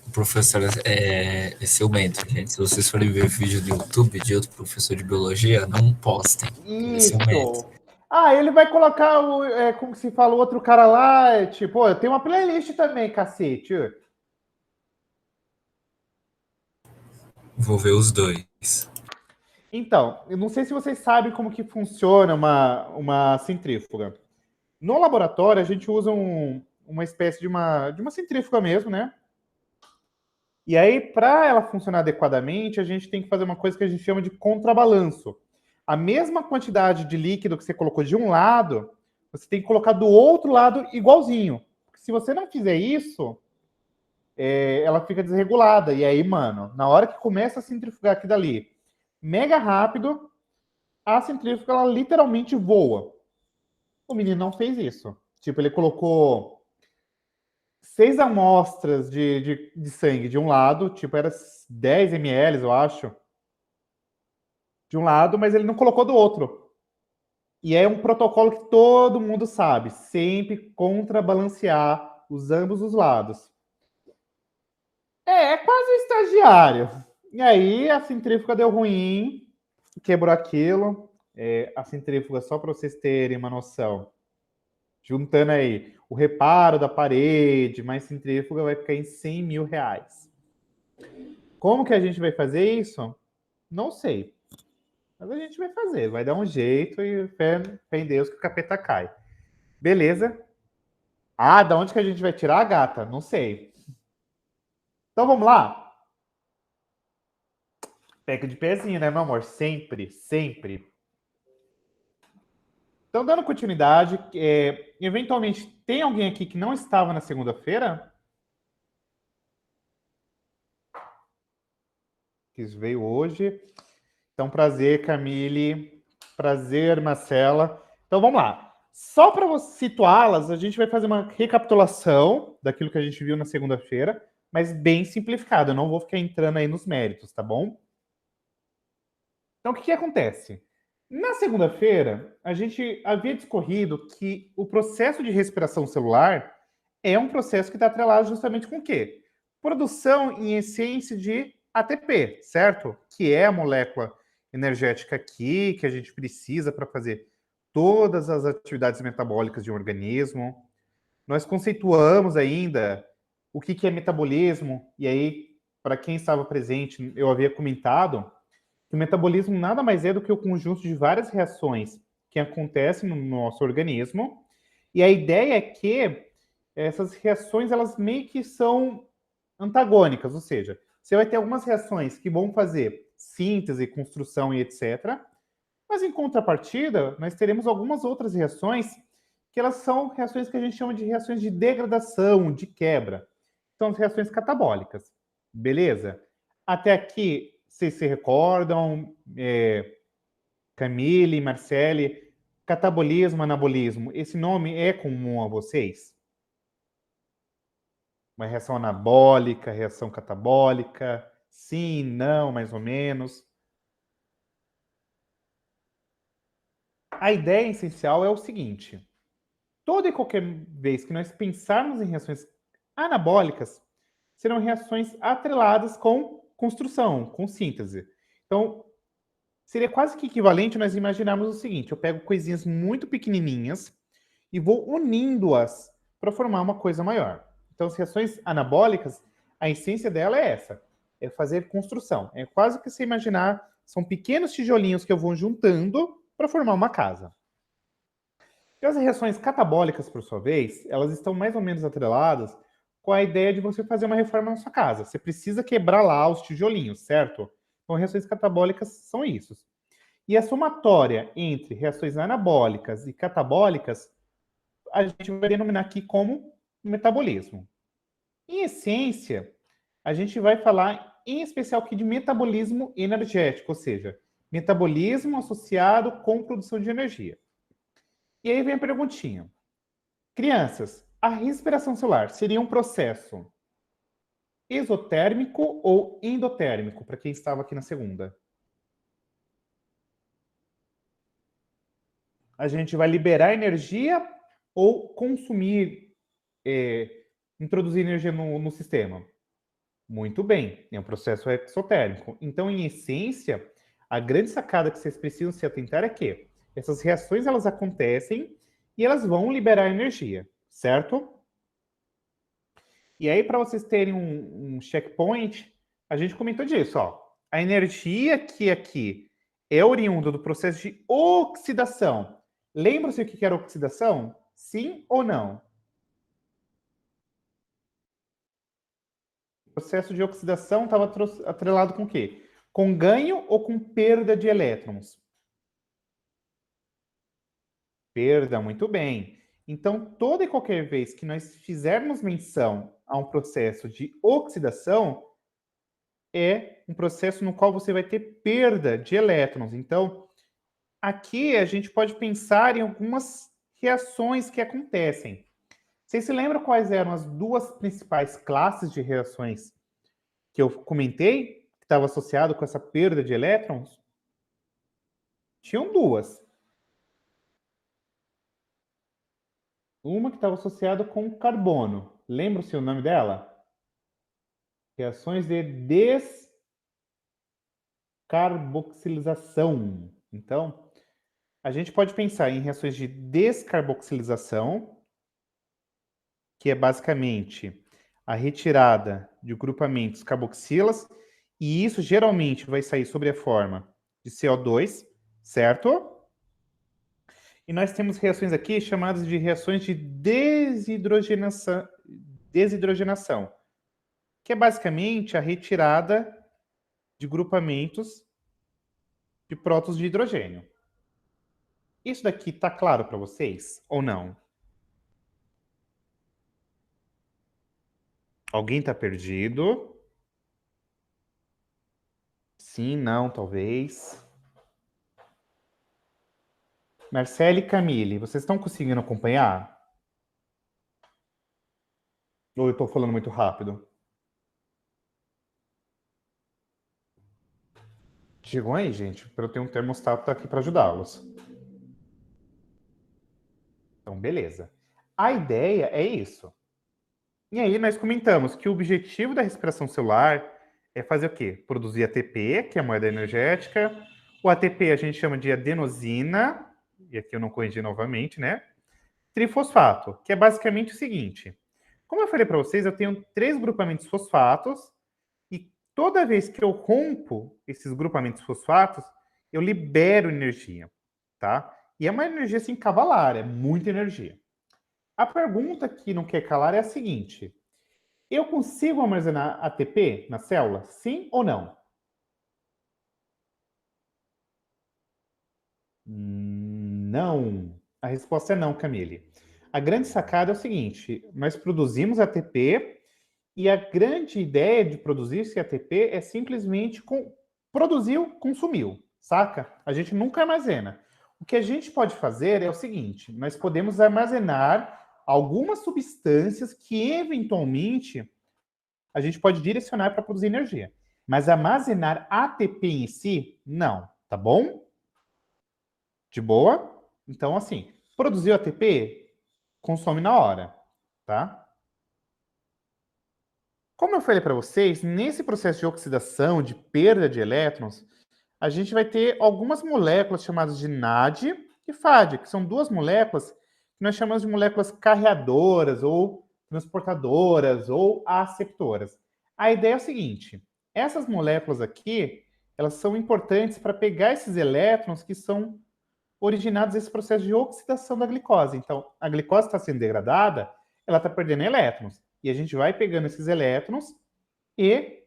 O professor é ciumento, gente. Se vocês forem ver vídeo do YouTube de outro professor de biologia, não postem. Ele é ciumento. Isso. Ah, ele vai colocar como se fala, o outro cara lá, tipo, eu tenho uma playlist também, cacete. Vou ver os dois. Então, eu não sei se vocês sabem como que funciona uma centrífuga. No laboratório, a gente usa uma espécie de uma centrífuga mesmo, né? E aí, para ela funcionar adequadamente, a gente tem que fazer uma coisa que a gente chama de contrabalanço. A mesma quantidade de líquido que você colocou de um lado, você tem que colocar do outro lado igualzinho. Porque se você não fizer isso, ela fica desregulada. E aí, mano, na hora que começa a centrifugar aqui dali, mega rápido, a centrífuga ela literalmente voa. O menino não fez isso. Tipo, ele colocou 6 amostras de sangue de um lado, tipo, era 10 ml, eu acho, de um lado, mas ele não colocou do outro. E é um protocolo que todo mundo sabe, sempre contrabalancear os ambos os lados. É quase um estagiário. E aí a centrífuga deu ruim, quebrou aquilo. A centrífuga, só para vocês terem uma noção, juntando aí o reparo da parede, mais centrífuga, vai ficar em 100 mil reais. Como que a gente vai fazer isso? Não sei. Mas a gente vai fazer, vai dar um jeito e fé em Deus que o capeta cai. Beleza? Ah, da onde que a gente vai tirar a gata? Não sei. Então vamos lá? Pega de pezinho, né, meu amor? Sempre, sempre. Então, dando continuidade, eventualmente tem alguém aqui que não estava na segunda-feira? Que veio hoje. Então, prazer, Camille. Prazer, Marcela. Então, vamos lá. Só para situá-las, a gente vai fazer uma recapitulação daquilo que a gente viu na segunda-feira, mas bem simplificado. Eu não vou ficar entrando aí nos méritos, tá bom? Então, o que acontece? Na segunda-feira, a gente havia discorrido que o processo de respiração celular é um processo que está atrelado justamente com o quê? Produção, em essência, de ATP, certo? Que é a molécula energética aqui, que a gente precisa para fazer todas as atividades metabólicas de um organismo. Nós conceituamos ainda o que é metabolismo, e aí, para quem estava presente, eu havia comentado que o metabolismo nada mais é do que o conjunto de várias reações que acontecem no nosso organismo. E a ideia é que essas reações elas meio que são antagônicas, ou seja, você vai ter algumas reações que vão fazer síntese, construção e etc. Mas em contrapartida, nós teremos algumas outras reações que elas são reações que a gente chama de reações de degradação, de quebra. São as reações catabólicas. Beleza? Até aqui, vocês se recordam, Camille, Marcele, catabolismo, anabolismo, esse nome é comum a vocês? Uma reação anabólica, reação catabólica, sim, não, mais ou menos. A ideia essencial é o seguinte: toda e qualquer vez que nós pensarmos em reações anabólicas, serão reações atreladas com construção, com síntese. Então, seria quase que equivalente nós imaginarmos o seguinte: eu pego coisinhas muito pequenininhas e vou unindo-as para formar uma coisa maior. Então, as reações anabólicas, a essência dela é essa: é fazer construção. É quase que você imaginar, são pequenos tijolinhos que eu vou juntando para formar uma casa. E as reações catabólicas, por sua vez, elas estão mais ou menos atreladas com a ideia de você fazer uma reforma na sua casa. Você precisa quebrar lá os tijolinhos, certo? Então, reações catabólicas são isso. E a somatória entre reações anabólicas e catabólicas, a gente vai denominar aqui como metabolismo. Em essência, a gente vai falar em especial aqui de metabolismo energético, ou seja, metabolismo associado com produção de energia. E aí vem a perguntinha. Crianças, a respiração celular seria um processo exotérmico ou endotérmico, para quem estava aqui na segunda? A gente vai liberar energia ou consumir, introduzir energia no sistema? Muito bem, é um processo exotérmico. Então, em essência, a grande sacada que vocês precisam se atentar é que essas reações elas acontecem e elas vão liberar energia, certo? E aí, para vocês terem um checkpoint, a gente comentou disso, ó. A energia que aqui é oriunda do processo de oxidação. Lembra-se o que era oxidação? Sim ou não? O processo de oxidação estava atrelado com o quê? Com ganho ou com perda de elétrons? Perda, muito bem. Então, toda e qualquer vez que nós fizermos menção a um processo de oxidação, é um processo no qual você vai ter perda de elétrons. Então, aqui a gente pode pensar em algumas reações que acontecem. Vocês se lembram quais eram as duas principais classes de reações que eu comentei, que estava associado com essa perda de elétrons? Tinham duas. Uma que estava associada com carbono. Lembra-se o nome dela? Reações de descarboxilização. Então, a gente pode pensar em reações de descarboxilização, que é basicamente a retirada de grupamentos carboxilas, e isso geralmente vai sair sob a forma de CO2, certo? E nós temos reações aqui chamadas de reações de desidrogenação, que é basicamente a retirada de grupamentos de prótons de hidrogênio. Isso daqui está claro para vocês ou não? Alguém está perdido? Sim, não, talvez. Marcele e Camille, vocês estão conseguindo acompanhar? Ou eu estou falando muito rápido? Digam aí, gente, para eu ter um termostato aqui para ajudá-los. Então, beleza. A ideia é isso. E aí nós comentamos que o objetivo da respiração celular é fazer o quê? Produzir ATP, que é a moeda energética. O ATP a gente chama de adenosina, e aqui eu não corrigi novamente, né? Trifosfato, que é basicamente o seguinte. Como eu falei para vocês, eu tenho 3 grupamentos fosfatos e toda vez que eu rompo esses grupamentos fosfatos, eu libero energia, tá? E é uma energia assim cavalar, é muita energia. A pergunta que não quer calar é a seguinte: eu consigo armazenar ATP na célula? Sim ou não? Não. A resposta é não, Camille. A grande sacada é o seguinte: nós produzimos ATP e a grande ideia de produzir esse ATP é simplesmente produziu, consumiu, saca? A gente nunca armazena. O que a gente pode fazer é o seguinte: nós podemos armazenar algumas substâncias que eventualmente a gente pode direcionar para produzir energia. Mas armazenar ATP em si, não, tá bom? De boa? Então, assim, produziu ATP, consome na hora, tá? Como eu falei para vocês, nesse processo de oxidação, de perda de elétrons, a gente vai ter algumas moléculas chamadas de NAD e FAD, que são duas moléculas que nós chamamos de moléculas carreadoras ou transportadoras ou aceptoras. A ideia é o seguinte: essas moléculas aqui, elas são importantes para pegar esses elétrons que são originados desse processo de oxidação da glicose. Então, a glicose está sendo degradada, ela está perdendo elétrons. E a gente vai pegando esses elétrons e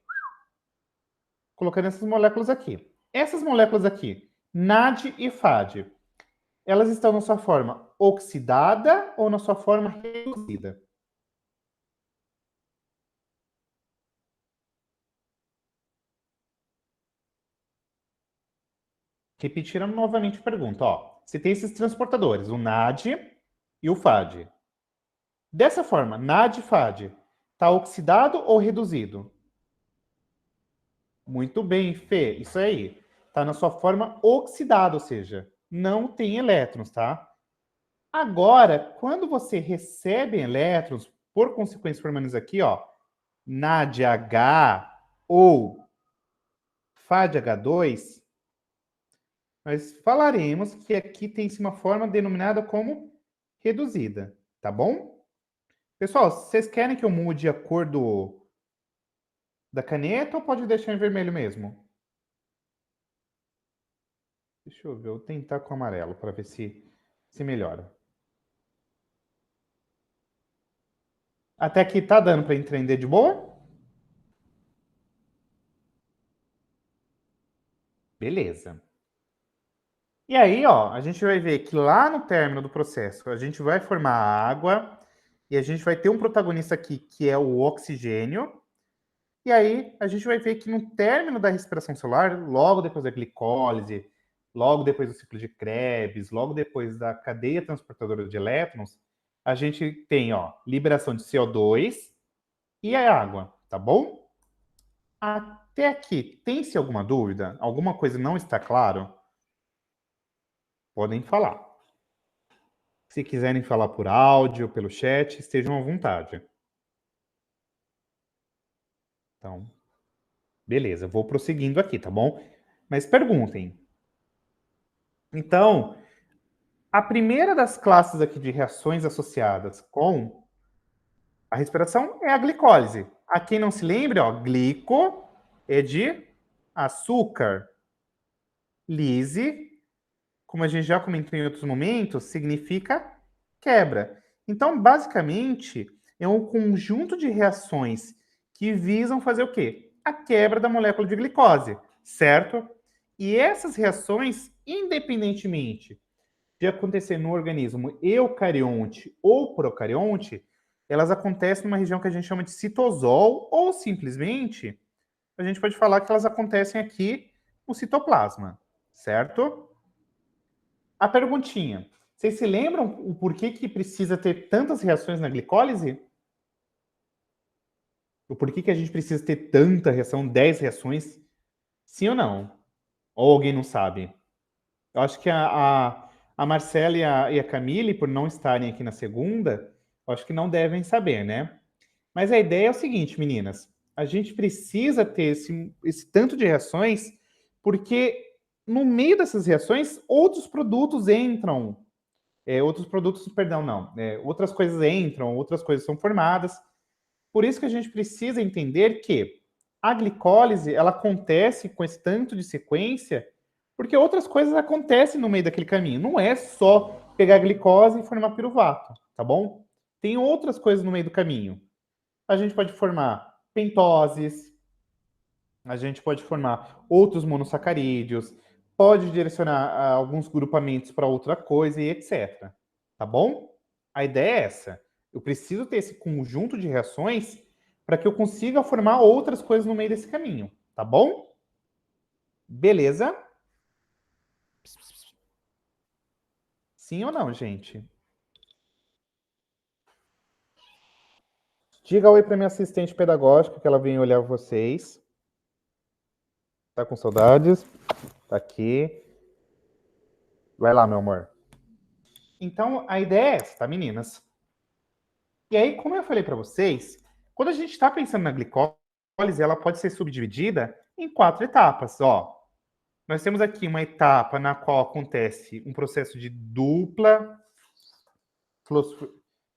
colocando essas moléculas aqui. Essas moléculas aqui, NAD e FAD, elas estão na sua forma oxidada ou na sua forma reduzida? Repetindo novamente a pergunta. Ó, você tem esses transportadores, o NAD e o FAD. Dessa forma, NAD e FAD, está oxidado ou reduzido? Muito bem, Fê, isso aí. Está na sua forma oxidada, ou seja, não tem elétrons, tá? Agora, quando você recebe elétrons, por consequência, formando isso aqui, ó, Na de H ou Fá de H2, nós falaremos que aqui tem-se uma forma denominada como reduzida, tá bom? Pessoal, vocês querem que eu mude a cor da caneta ou pode deixar em vermelho mesmo? Deixa eu ver, eu vou tentar com amarelo para ver se melhora. Até aqui tá dando para entender de boa? Beleza. E aí, ó, a gente vai ver que lá no término do processo, a gente vai formar água e a gente vai ter um protagonista aqui, que é o oxigênio. E aí, a gente vai ver que no término da respiração celular, logo depois da glicólise, logo depois do ciclo de Krebs, logo depois da cadeia transportadora de elétrons, a gente tem, ó, liberação de CO2 e a água, tá bom? Até aqui, tem-se alguma dúvida? Alguma coisa não está claro? Podem falar. Se quiserem falar por áudio, pelo chat, estejam à vontade. Então, beleza, vou prosseguindo aqui, tá bom? Mas perguntem. Então, a primeira das classes aqui de reações associadas com a respiração é a glicólise. A quem não se lembre, ó, glico é de açúcar. Lise, como a gente já comentou em outros momentos, significa quebra. Então, basicamente, é um conjunto de reações que visam fazer o quê? A quebra da molécula de glicose, certo? E essas reações, independentemente de acontecer no organismo eucarionte ou procarionte, elas acontecem numa região que a gente chama de citosol, ou simplesmente a gente pode falar que elas acontecem aqui no citoplasma, certo? A perguntinha: vocês se lembram o porquê que precisa ter tantas reações na glicólise? O porquê que a gente precisa ter tanta reação, 10 reações? Sim ou não? Ou alguém não sabe? Eu acho que a Marcela e a Camille, por não estarem aqui na segunda, eu acho que não devem saber, né? Mas a ideia é o seguinte, meninas. A gente precisa ter esse tanto de reações, porque no meio dessas reações, outros produtos entram. Outros produtos, perdão, não. Outras coisas entram, outras coisas são formadas. Por isso que a gente precisa entender que a glicólise, ela acontece com esse tanto de sequência, porque outras coisas acontecem no meio daquele caminho. Não é só pegar a glicose e formar piruvato, tá bom? Tem outras coisas no meio do caminho. A gente pode formar pentoses, a gente pode formar outros monossacarídeos, pode direcionar alguns grupamentos para outra coisa e etc. Tá bom? A ideia é essa. Eu preciso ter esse conjunto de reações para que eu consiga formar outras coisas no meio desse caminho. Tá bom? Beleza? Sim ou não, gente? Diga oi para minha assistente pedagógica, que ela vem olhar vocês. Tá com saudades? Tá aqui. Vai lá, meu amor. Então, a ideia é essa, tá, meninas? E aí, como eu falei para vocês, quando a gente está pensando na glicólise, ela pode ser subdividida em 4 etapas. Ó, nós temos aqui uma etapa na qual acontece um processo de dupla.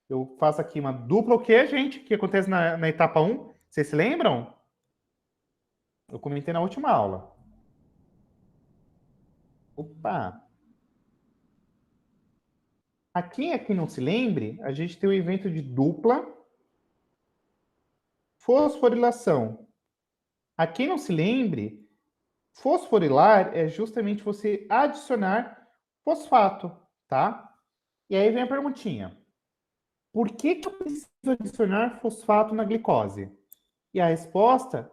Eu faço aqui uma dupla o quê, gente? Que acontece na etapa 1? Vocês se lembram? Eu comentei na última aula. Opa! Aqui não se lembre, a gente tem o evento de dupla fosforilação. A quem não se lembre, fosforilar é justamente você adicionar fosfato, tá? E aí vem a perguntinha. Por que eu preciso adicionar fosfato na glicose? E a resposta,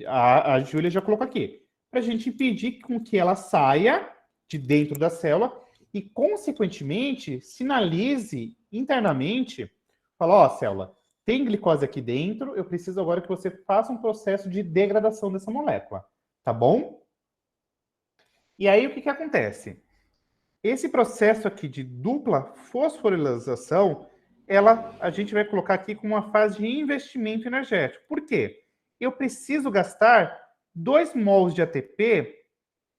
a Júlia já colocou aqui, para a gente impedir com que ela saia de dentro da célula e, consequentemente, sinalize internamente, fala, ó, célula, tem glicose aqui dentro, eu preciso agora que você faça um processo de degradação dessa molécula, tá bom? E aí, o que acontece? Esse processo aqui de dupla fosforilação, a gente vai colocar aqui como uma fase de investimento energético. Por quê? Eu preciso gastar 2 mols de ATP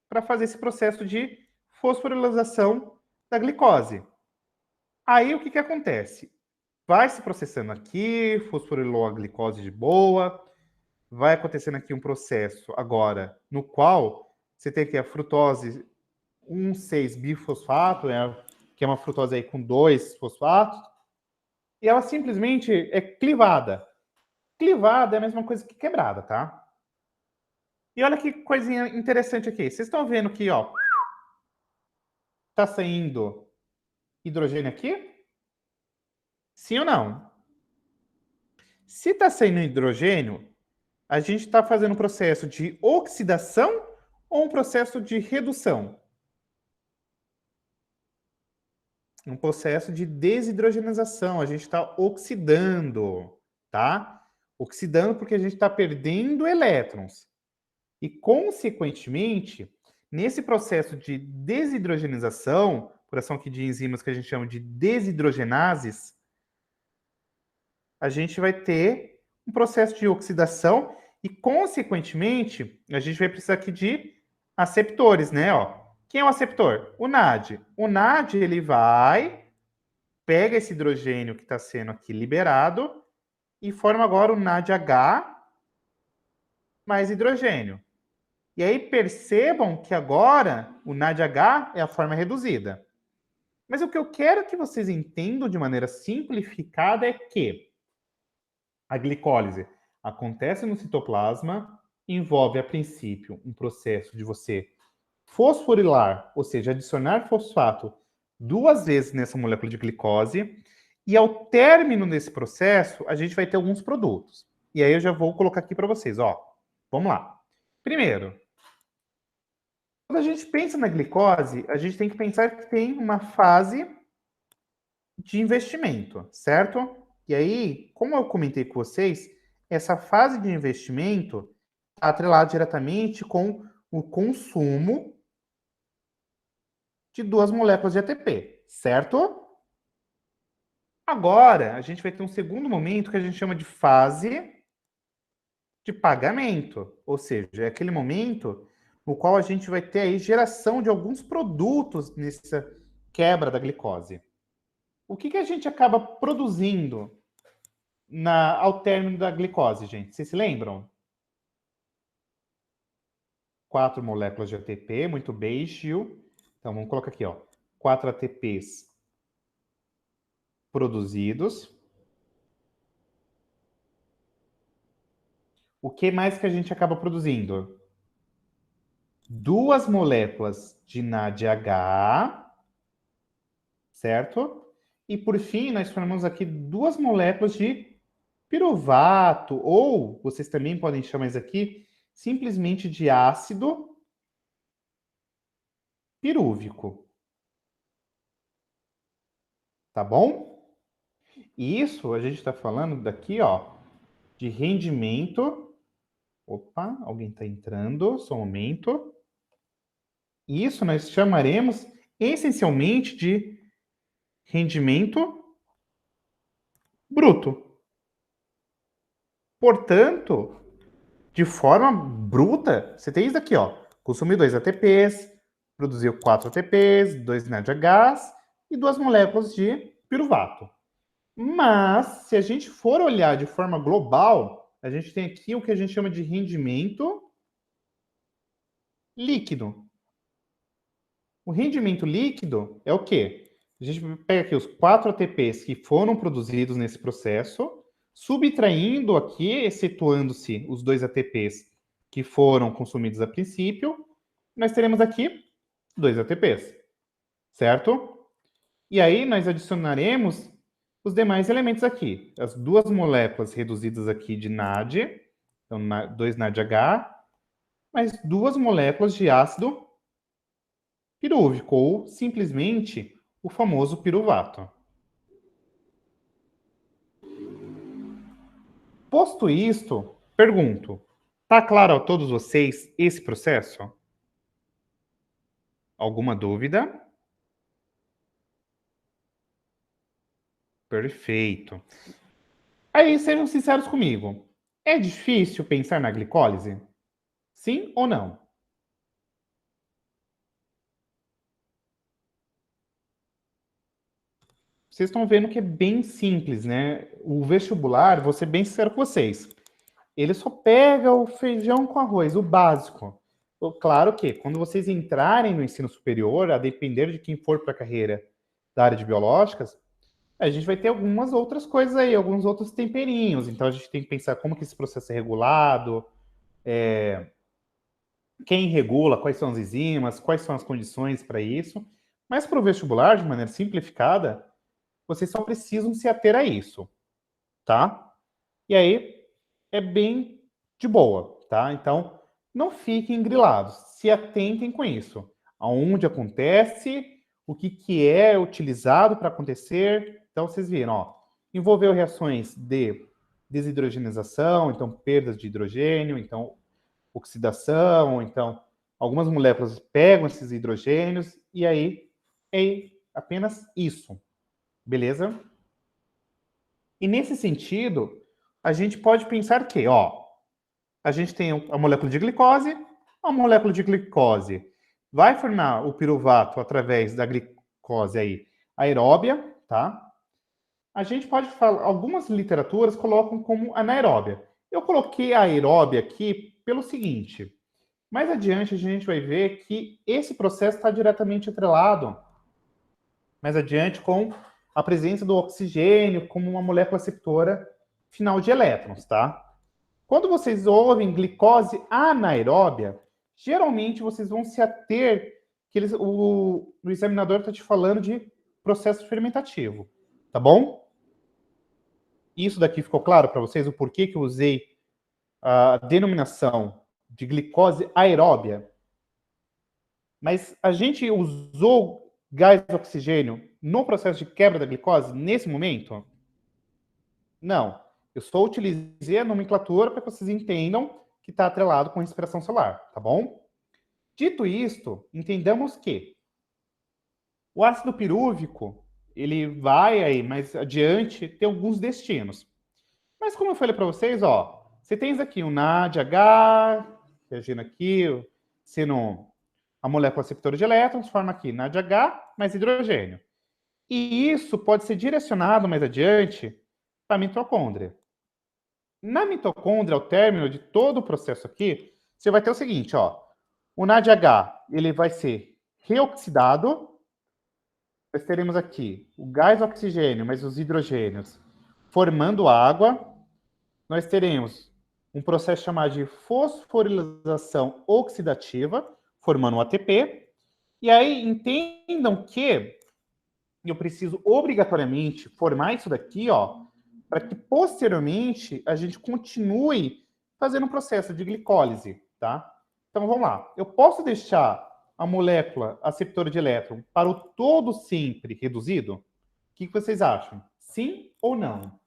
para fazer esse processo de fosforilação da glicose. Aí o que acontece? Vai se processando aqui, fosforilou a glicose de boa, vai acontecendo aqui um processo agora no qual você tem aqui a frutose 1,6-bifosfato, que é uma frutose aí com 2 fosfatos, e ela simplesmente é clivada. Clivada é a mesma coisa que quebrada, tá? E olha que coisinha interessante aqui. Vocês estão vendo que, ó, tá saindo hidrogênio aqui? Sim ou não? Se tá saindo hidrogênio, a gente está fazendo um processo de oxidação ou um processo de redução? Um processo de desidrogenização. A gente está oxidando, tá? Oxidando porque a gente está perdendo elétrons. E, consequentemente, nesse processo de desidrogenização, por ação aqui de enzimas que a gente chama de desidrogenases, a gente vai ter um processo de oxidação e, consequentemente, a gente vai precisar aqui de aceptores, né? Ó, quem é o aceptor? O NAD. O NAD, ele pega esse hidrogênio que está sendo aqui liberado e forma agora o NADH mais hidrogênio. E aí percebam que agora o NADH é a forma reduzida. Mas o que eu quero que vocês entendam de maneira simplificada é que a glicólise acontece no citoplasma, envolve, a princípio, um processo de você fosforilar, ou seja, adicionar fosfato 2 vezes nessa molécula de glicose, e ao término desse processo, a gente vai ter alguns produtos. E aí eu já vou colocar aqui para vocês, ó. Vamos lá. Primeiro, quando a gente pensa na glicose, a gente tem que pensar que tem uma fase de investimento, certo? E aí, como eu comentei com vocês, essa fase de investimento está atrelada diretamente com o consumo de 2 moléculas de ATP, certo? Agora, a gente vai ter um segundo momento que a gente chama de fase de pagamento, ou seja, é aquele momento no qual a gente vai ter aí geração de alguns produtos nessa quebra da glicose. O que a gente acaba produzindo ao término da glicose, gente? Vocês se lembram? 4 moléculas de ATP, muito bem, Gil. Então, vamos colocar aqui, ó. 4 ATPs produzidos. O que mais que a gente acaba produzindo? 2 moléculas de NADH, certo? E, por fim, nós formamos aqui 2 moléculas de piruvato, ou vocês também podem chamar isso aqui simplesmente de ácido pirúvico. Tá bom? E isso a gente está falando daqui, ó, de rendimento. Opa, alguém está entrando, só um momento. Isso nós chamaremos essencialmente de rendimento bruto. Portanto, de forma bruta, você tem isso aqui, ó. Consumiu 2 ATPs, produziu 4 ATPs, 2 NADHs e 2 moléculas de piruvato. Mas, se a gente for olhar de forma global, a gente tem aqui o que a gente chama de rendimento líquido. O rendimento líquido é o quê? A gente pega aqui os 4 ATPs que foram produzidos nesse processo, subtraindo aqui, excetuando-se os 2 ATPs que foram consumidos a princípio, nós teremos aqui 2 ATPs, certo? E aí nós adicionaremos os demais elementos aqui. As 2 moléculas reduzidas aqui de NAD, então 2 NADH, mais 2 moléculas de ácido pirúvico, ou simplesmente o famoso piruvato. Posto isto, pergunto, está claro a todos vocês esse processo? Alguma dúvida? Perfeito. Aí, sejam sinceros comigo. É difícil pensar na glicólise? Sim ou não? Vocês estão vendo que é bem simples, né? O vestibular, vou ser bem sincero com vocês, ele só pega o feijão com arroz, o básico. Claro que, quando vocês entrarem no ensino superior, a depender de quem for para a carreira da área de biológicas, a gente vai ter algumas outras coisas aí, alguns outros temperinhos. Então, a gente tem que pensar como que esse processo é regulado, quem regula, quais são as enzimas, quais são as condições para isso. Mas para o vestibular, de maneira simplificada, vocês só precisam se ater a isso, tá? E aí é bem de boa, tá? Então, não fiquem grilados, se atentem com isso. Aonde acontece, o que, que é utilizado para acontecer. Então, vocês viram, ó, envolveu reações de desidrogenização, então perdas de hidrogênio, então oxidação, então algumas moléculas pegam esses hidrogênios e aí é apenas isso, beleza? E nesse sentido, a gente pode pensar que, ó, a gente tem a molécula de glicose, a molécula de glicose vai formar o piruvato através da glicose aí aeróbia, tá? A gente pode falar, algumas literaturas colocam como anaeróbia. Eu coloquei a aeróbia aqui pelo seguinte, mais adiante a gente vai ver que esse processo está diretamente atrelado, mais adiante, com a presença do oxigênio como uma molécula receptora final de elétrons, tá? Quando vocês ouvem glicose anaeróbia, geralmente vocês vão se ater que o examinador está te falando de processo fermentativo, tá bom? Isso daqui ficou claro para vocês, o porquê que eu usei a denominação de glicose aeróbia? Mas a gente usou gás oxigênio no processo de quebra da glicose nesse momento? Não. Eu só utilizei a nomenclatura para que vocês entendam que está atrelado com respiração celular, tá bom? Dito isto, entendamos que o ácido pirúvico, ele vai aí mais adiante ter alguns destinos. Mas como eu falei para vocês, ó, você tem aqui o NADH, reagindo aqui, sendo a molécula receptora de elétrons, forma aqui NADH mais hidrogênio. E isso pode ser direcionado mais adiante para a mitocôndria. Na mitocôndria, ao término de todo o processo aqui, você vai ter o seguinte, ó, o NADH, ele vai ser reoxidado, nós teremos aqui o gás oxigênio mais os hidrogênios formando água, nós teremos um processo chamado de fosforilação oxidativa, formando um ATP, e aí entendam que eu preciso obrigatoriamente formar isso daqui, ó, para que posteriormente a gente continue fazendo um processo de glicólise, tá? Então vamos lá. Eu posso deixar a molécula aceptora de elétron para o todo sempre reduzido? O que vocês acham? Sim ou não?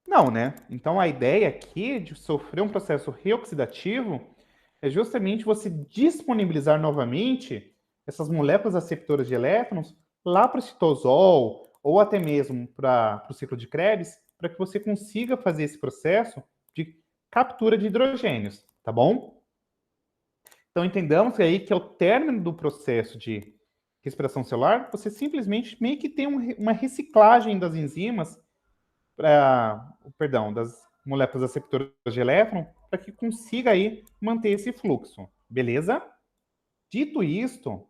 Não, né? Então a ideia aqui de sofrer um processo reoxidativo é justamente você disponibilizar novamente essas moléculas aceptoras de elétrons lá para o citosol ou até mesmo para o ciclo de Krebs, para que você consiga fazer esse processo de captura de hidrogênios, tá bom? Então entendamos aí que ao término do processo de respiração celular, você simplesmente meio que tem uma reciclagem das enzimas perdão, das moléculas aceptoras de elétron, para que consiga aí manter esse fluxo, beleza? Dito isto,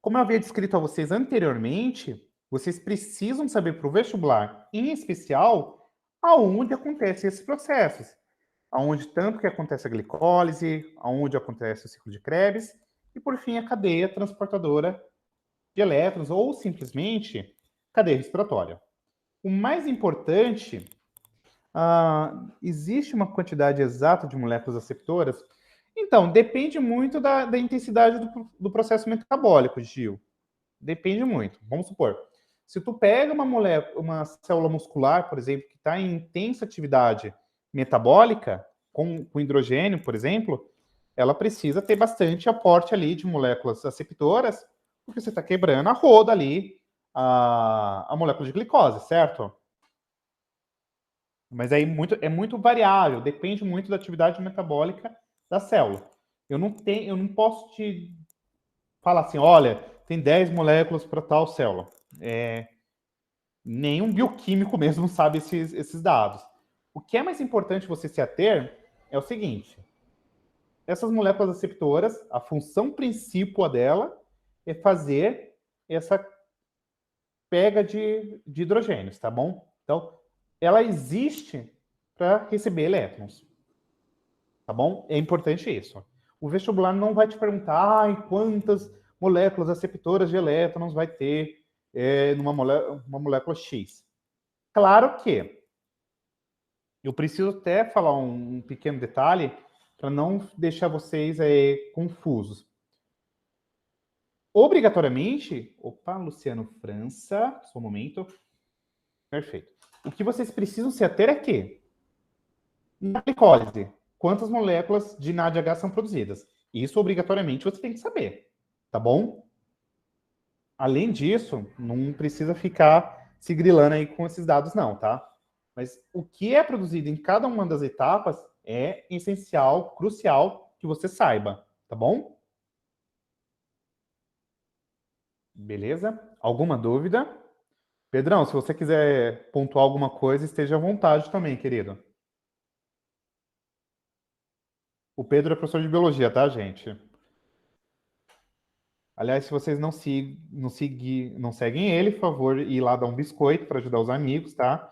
como eu havia descrito a vocês anteriormente, vocês precisam saber para o vestibular, em especial, aonde acontecem esses processos. Aonde tanto que acontece a glicólise, aonde acontece o ciclo de Krebs, e por fim a cadeia transportadora de elétrons, ou simplesmente cadeia respiratória. O mais importante, existe uma quantidade exata de moléculas aceptoras? Então, depende muito da intensidade do processo metabólico, Gil. Depende muito. Vamos supor, se tu pega uma célula muscular, por exemplo, que está em intensa atividade metabólica, com hidrogênio, por exemplo, ela precisa ter bastante aporte ali de moléculas aceptoras, porque você está quebrando a roda ali, a molécula de glicose, certo? Mas aí é muito variável, depende muito da atividade metabólica da célula. Eu não posso te falar assim, olha, tem 10 moléculas para tal célula. Nenhum bioquímico mesmo sabe esses dados. O que é mais importante você se ater é o seguinte: essas moléculas aceptoras, a função principal dela é fazer essa pega de hidrogênios, tá bom? Então, ela existe para receber elétrons, tá bom? É importante isso. O vestibular não vai te perguntar quantas moléculas aceptoras de elétrons vai ter numa uma molécula X. Claro que eu preciso até falar um pequeno detalhe para não deixar vocês confusos. Obrigatoriamente, opa, Luciano França, só um momento. Perfeito. O que vocês precisam se ater é que, na glicólise, quantas moléculas de NADH são produzidas? Isso, obrigatoriamente, você tem que saber, tá bom? Além disso, não precisa ficar se grilando aí com esses dados, não, tá? Mas o que é produzido em cada uma das etapas é essencial, crucial que você saiba, tá bom? Beleza? Alguma dúvida? Pedrão, se você quiser pontuar alguma coisa, esteja à vontade também, querido. O Pedro é professor de biologia, tá, gente? Aliás, se vocês não seguem ele, por favor, ir lá dar um biscoito para ajudar os amigos, tá?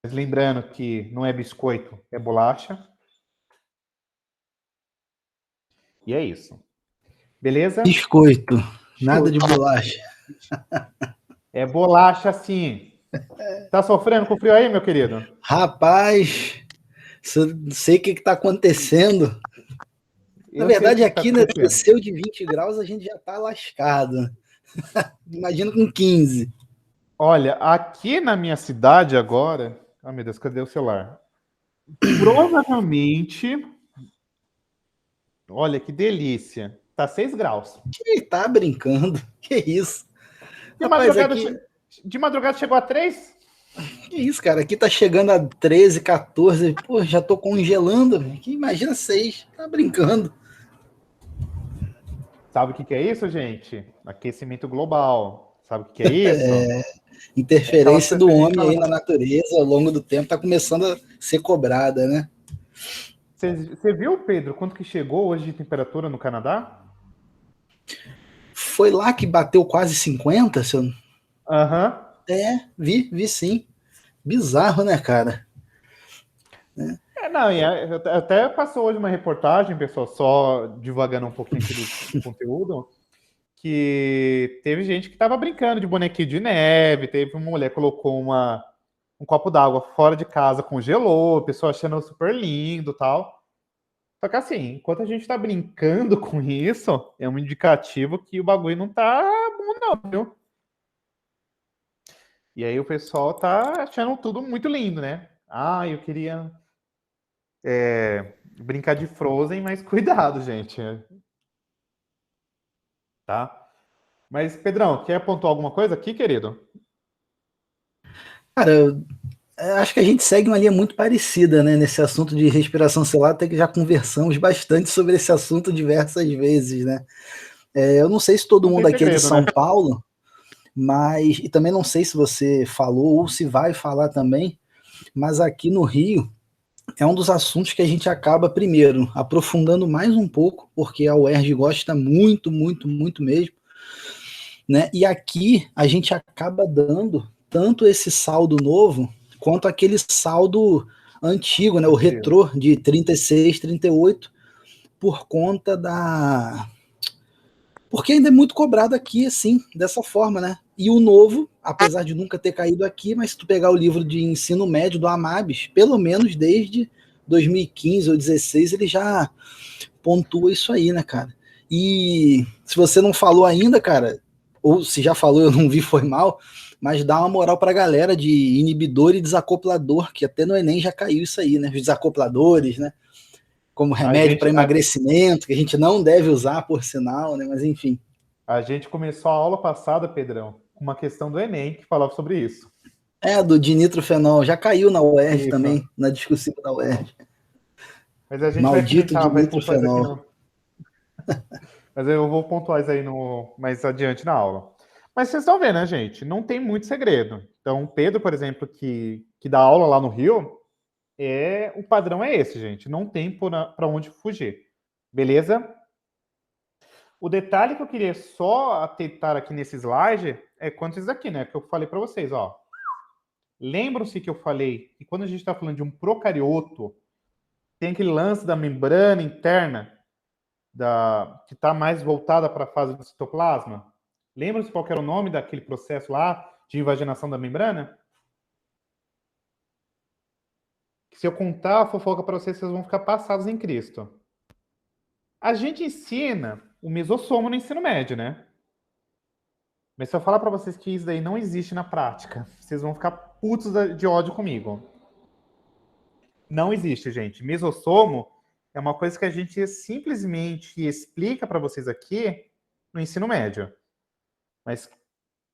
Mas lembrando que não é biscoito, é bolacha. E é isso. Beleza? Biscoito, nada de bolacha. É bolacha, sim. Tá sofrendo com frio aí, meu querido? Rapaz, sei o que está acontecendo. Na verdade, aqui, né, desceu de 20 graus, a gente já tá lascado. Imagina com 15. Olha, aqui na minha cidade agora... Ah, meu Deus, cadê o celular? Provavelmente... Olha, que delícia. Tá 6 graus. Que tá brincando? Que isso? De madrugada chegou a 3? Que isso, cara? Aqui tá chegando a 13, 14. Pô, já tô congelando. Aqui, imagina 6. Tá brincando. Sabe o que é isso, gente? Aquecimento global. Sabe o que é isso? Interferência do homem aí na natureza ao longo do tempo tá começando a ser cobrada, né? Você viu, Pedro, quanto que chegou hoje de temperatura no Canadá? Foi lá que bateu quase 50, seu... Aham. Vi sim. Bizarro, né, cara? Até passou hoje uma reportagem, pessoal, só divagando um pouquinho aqui do conteúdo, que teve gente que tava brincando de bonequinho de neve, teve uma mulher que colocou um copo d'água fora de casa, congelou, a pessoa achando super lindo e tal. Só que assim, enquanto a gente tá brincando com isso, é um indicativo que o bagulho não tá bom não, viu? E aí o pessoal tá achando tudo muito lindo, né? Ah, eu queria brincar de Frozen, mas cuidado, gente. Tá? Mas, Pedrão, quer pontuar alguma coisa aqui, querido? Cara, acho que a gente segue uma linha muito parecida, né? Nesse assunto de respiração celular, até que já conversamos bastante sobre esse assunto diversas vezes, né? Eu não sei se todo mundo aqui é de São Paulo, mas... E também não sei se você falou ou se vai falar também, mas aqui no Rio é um dos assuntos que a gente acaba, primeiro, aprofundando mais um pouco, porque a UERJ gosta muito, muito, muito mesmo, né? E aqui a gente acaba dando tanto esse saldo novo, quanto aquele saldo antigo, né? O retrô de 36, 38, por conta da... Porque ainda é muito cobrado aqui, assim, dessa forma, né? E o novo, apesar de nunca ter caído aqui, mas se tu pegar o livro de ensino médio do Amabis, pelo menos desde 2015 ou 2016, ele já pontua isso aí, né, cara? E se você não falou ainda, cara, ou se já falou, eu não vi, foi mal, mas dá uma moral pra galera de inibidor e desacoplador, que até no Enem já caiu isso aí, né? Os desacopladores, né? como remédio para emagrecimento, que a gente não deve usar, por sinal, né? Mas enfim. A gente começou a aula passada, Pedrão, com uma questão do Enem que falava sobre isso. Do dinitrofenol. Já caiu na UERJ isso. Também, na discussão da UERJ. Mas a gente Maldito vai pontuar isso aqui dinitrofenol. Mas eu vou pontuar isso aí mais adiante na aula. Mas vocês estão vendo, né, gente? Não tem muito segredo. Então, o Pedro, por exemplo, que dá aula lá no Rio, o padrão é esse, gente. Não tem para onde fugir. Beleza? O detalhe que eu queria só atentar aqui nesse slide é quanto isso daqui, né? Que eu falei para vocês, ó. Lembram-se que eu falei que quando a gente está falando de um procarioto, tem aquele lance da membrana interna que está mais voltada para a fase do citoplasma? Lembram-se qual era o nome daquele processo lá de invaginação da membrana? Se eu contar a fofoca para vocês, vocês vão ficar passados em Cristo. A gente ensina o mesossomo no ensino médio, né? Mas se eu falar para vocês que isso daí não existe na prática, vocês vão ficar putos de ódio comigo. Não existe, gente. Mesossomo é uma coisa que a gente simplesmente explica para vocês aqui no ensino médio. Mas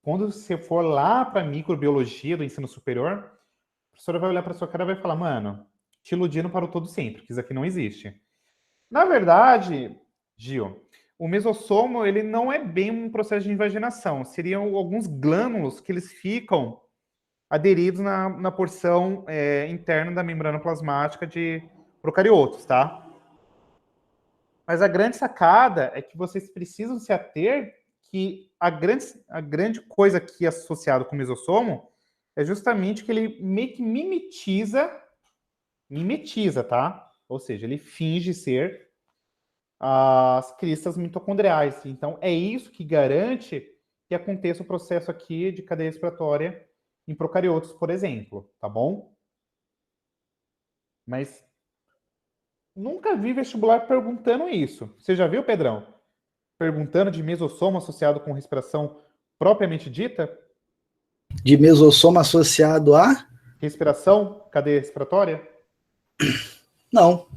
quando você for lá para a microbiologia do ensino superior, a professora vai olhar para sua cara e vai falar, mano, te iludindo para o todo sempre, que isso aqui não existe. Na verdade, Gil, o mesossomo ele não é bem um processo de invaginação. Seriam alguns glânulos que eles ficam aderidos na porção interna da membrana plasmática de procariotos, tá? Mas a grande sacada é que vocês precisam se ater que a grande coisa aqui associada com o mesossomo é justamente que ele meio que mimetiza, tá? Ou seja, ele finge ser as cristas mitocondriais. Então, é isso que garante que aconteça o processo aqui de cadeia respiratória em procariotos, por exemplo, tá bom? Mas nunca vi vestibular perguntando isso. Você já viu, Pedrão? Perguntando de mesossomo associado com respiração propriamente dita? De mesossomo associado a? Respiração, cadeia respiratória? Não.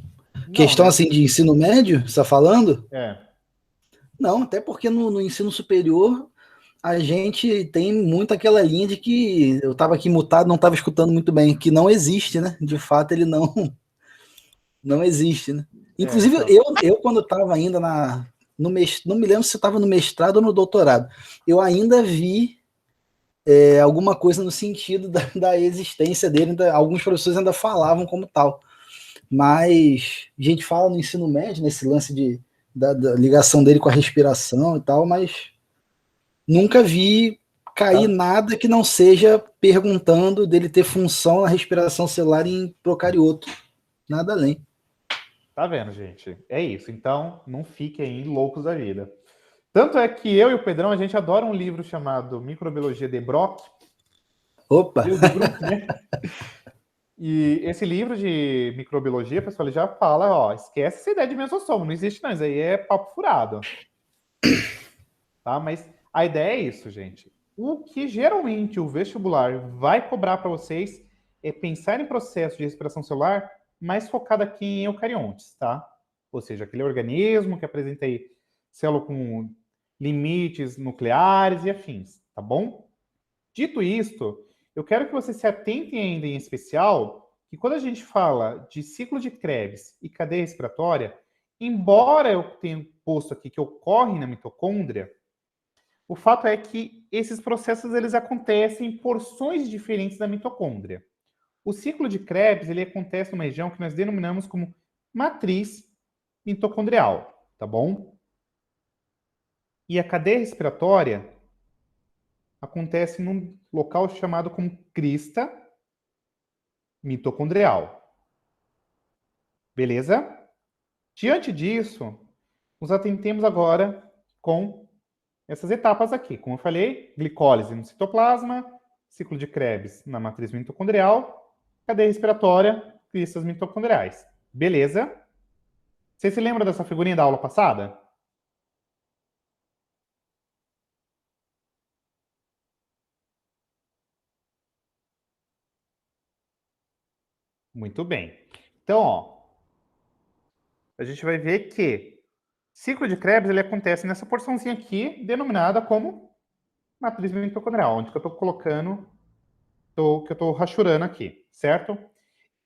Questão né? assim de ensino médio, você está falando? É. Não, até porque no ensino superior a gente tem muito aquela linha de que eu estava aqui mutado, não estava escutando muito bem, que não existe, né? De fato, ele não existe, né? Inclusive, Então. eu quando estava ainda não me lembro se estava no mestrado ou no doutorado, eu ainda vi alguma coisa no sentido da existência dele, alguns professores ainda falavam como tal. Mas a gente fala no ensino médio, nesse lance da ligação dele com a respiração e tal, mas nunca vi cair nada que não seja perguntando dele ter função na respiração celular em procarioto. Nada além. Tá vendo, gente? É isso. Então, não fiquem aí loucos da vida. Tanto é que eu e o Pedrão, a gente adora um livro chamado Microbiologia de Brock. Opa! De Brook, né? E esse livro de microbiologia, pessoal, ele já fala, ó, esquece essa ideia de mesossomo, não existe não, isso aí é papo furado. Tá? Mas a ideia é isso, gente. O que geralmente o vestibular vai cobrar para vocês é pensar em processo de respiração celular mais focado aqui em eucariontes, tá? Ou seja, aquele organismo que apresenta aí célula com limites nucleares e afins, tá bom? Dito isto, eu quero que vocês se atentem ainda em especial que quando a gente fala de ciclo de Krebs e cadeia respiratória, embora eu tenha posto aqui que ocorre na mitocôndria, o fato é que esses processos eles acontecem em porções diferentes da mitocôndria. O ciclo de Krebs ele acontece numa região que nós denominamos como matriz mitocondrial, tá bom? E a cadeia respiratória acontece num local chamado como crista mitocondrial. Beleza? Diante disso, nos atentemos agora com essas etapas aqui. Como eu falei, glicólise no citoplasma, ciclo de Krebs na matriz mitocondrial, cadeia respiratória, cristas mitocondriais. Beleza? Você se lembra dessa figurinha da aula passada? Muito bem. Então, ó, a gente vai ver que ciclo de Krebs ele acontece nessa porçãozinha aqui, denominada como matriz mitocondrial, onde que eu estou colocando, que eu estou rachurando aqui, certo?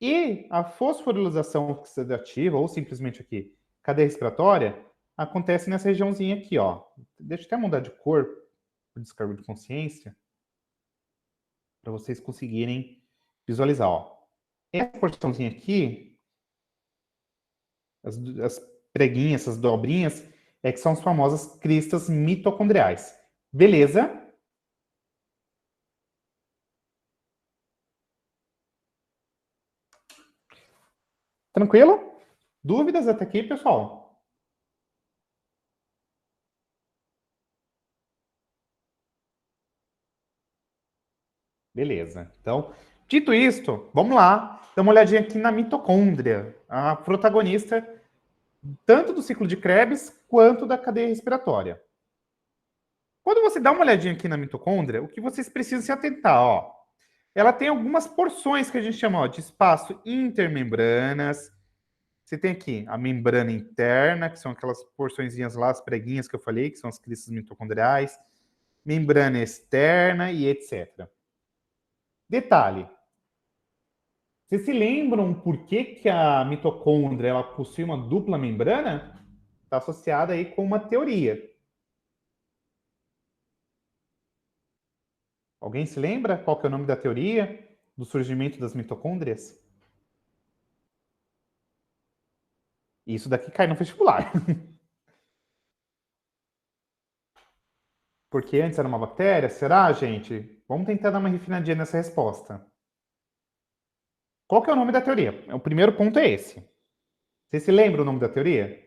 E a fosforilação oxidativa, ou simplesmente aqui, cadeia respiratória, acontece nessa regiãozinha aqui, ó. Deixa eu até mudar de cor, por descargo de consciência, para vocês conseguirem visualizar, ó. Essa porçãozinha aqui, as preguinhas, essas dobrinhas, que são as famosas cristas mitocondriais. Beleza? Tranquilo? Dúvidas até aqui, pessoal? Beleza. Então, dito isto, vamos lá. Dá uma olhadinha aqui na mitocôndria, a protagonista tanto do ciclo de Krebs quanto da cadeia respiratória. Quando você dá uma olhadinha aqui na mitocôndria, o que vocês precisam se atentar, ó. Ela tem algumas porções que a gente chama ó, de espaço intermembranas. Você tem aqui a membrana interna, que são aquelas porçõezinhas lá, as preguinhas que eu falei, que são as cristas mitocondriais. Membrana externa e etc. Detalhe. Vocês se lembram por que a mitocôndria ela possui uma dupla membrana? Está associada aí com uma teoria. Alguém se lembra qual que é o nome da teoria do surgimento das mitocôndrias? Isso daqui cai no vestibular. Porque antes era uma bactéria? Será, gente? Vamos tentar dar uma refinadinha nessa resposta. Qual que é o nome da teoria? O primeiro ponto é esse. Você se lembra o nome da teoria?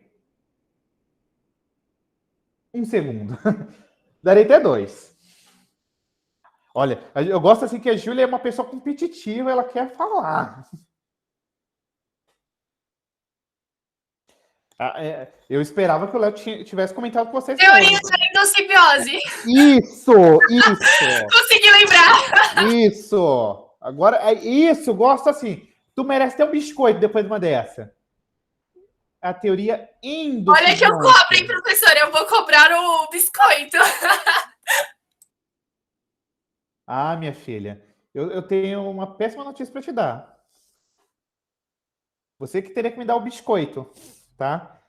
Um segundo. Darei até 2. Olha, eu gosto assim que a Júlia é uma pessoa competitiva, ela quer falar. Eu esperava que o Léo tivesse comentado com vocês. Teoria da endossimbiose. Isso! Consegui lembrar. Isso! Agora, isso, gosto assim. Tu merece ter um biscoito depois de uma dessa. A teoria endossimbiose. Olha que eu cobro, hein, professora? Eu vou cobrar o biscoito. Ah, minha filha, eu tenho uma péssima notícia para te dar. Você que teria que me dar o biscoito, tá?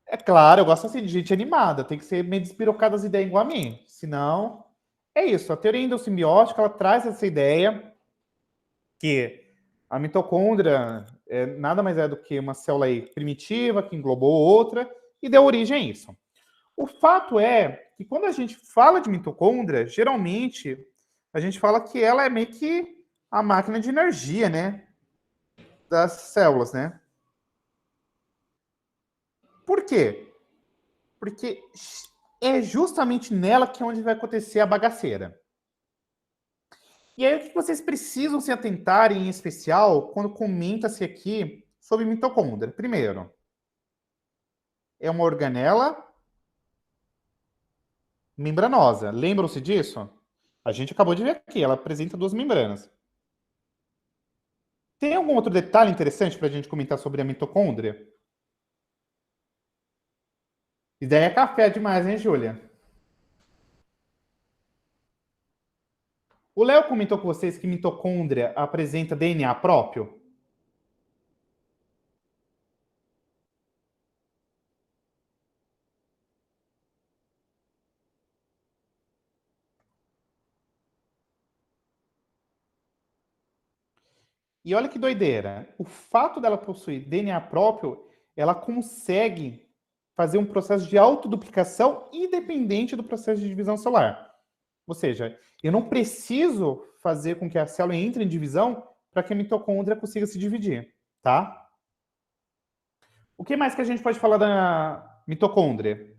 É claro, eu gosto assim de gente animada, tem que ser meio despirocada as ideias igual a mim. Senão, é isso. A teoria endossimbiótica, ela traz essa ideia que a mitocôndria nada mais é do que uma célula aí primitiva que englobou outra e deu origem a isso. O fato é que quando a gente fala de mitocôndria, geralmente a gente fala que ela é meio que a máquina de energia, né? Das células, né? Por quê? Porque é justamente nela que é onde vai acontecer a bagaceira. E aí, o que vocês precisam se atentar em especial quando comenta-se aqui sobre mitocôndria? Primeiro, é uma organela membranosa. Lembram-se disso? A gente acabou de ver aqui, ela apresenta 2 membranas. Tem algum outro detalhe interessante para a gente comentar sobre a mitocôndria? Ideia é café demais, hein, Júlia? O Léo comentou com vocês que mitocôndria apresenta DNA próprio? E olha que doideira. O fato dela possuir DNA próprio, ela consegue fazer um processo de autoduplicação independente do processo de divisão celular. Ou seja, eu não preciso fazer com que a célula entre em divisão para que a mitocôndria consiga se dividir, tá? O que mais que a gente pode falar da mitocôndria?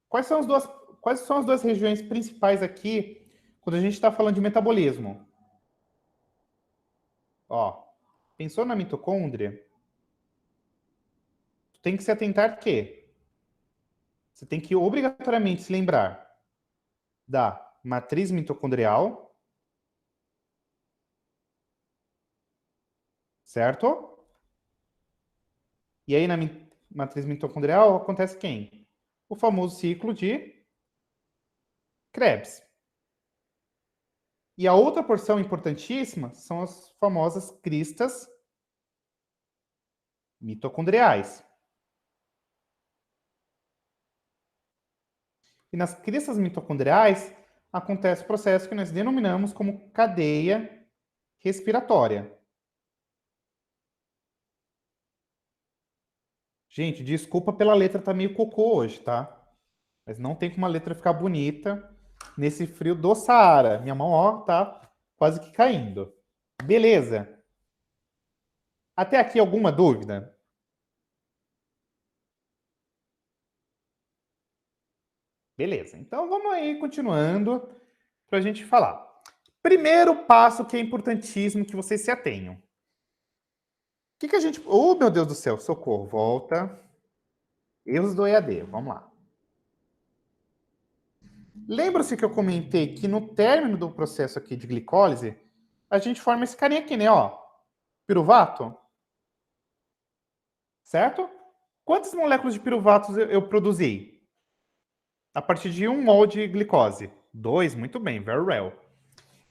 Quais são as duas regiões principais aqui quando a gente está falando de metabolismo? Ó, pensou na mitocôndria? Tem que se atentar que você tem que obrigatoriamente se lembrar da matriz mitocondrial, certo? E aí, na matriz mitocondrial, acontece quem? O famoso ciclo de Krebs. E a outra porção importantíssima são as famosas cristas mitocondriais. E nas cristas mitocondriais acontece o processo que nós denominamos como cadeia respiratória. Gente, desculpa pela letra tá meio cocô hoje, tá? Mas não tem como a letra ficar bonita nesse frio do Saara. Minha mão, ó, tá quase que caindo. Beleza. Até aqui alguma dúvida? Beleza. Então vamos aí continuando para a gente falar. Primeiro passo que é importantíssimo que vocês se atenham. O que a gente... Oh, meu Deus do céu, socorro. Volta. Erros do EAD. Vamos lá. Lembra-se que eu comentei que no término do processo aqui de glicólise, a gente forma esse carinha aqui, né? Ó, piruvato. Certo? Quantas moléculas de piruvato eu produzi? A partir de 1 mol de glicose. 2, muito bem, very well.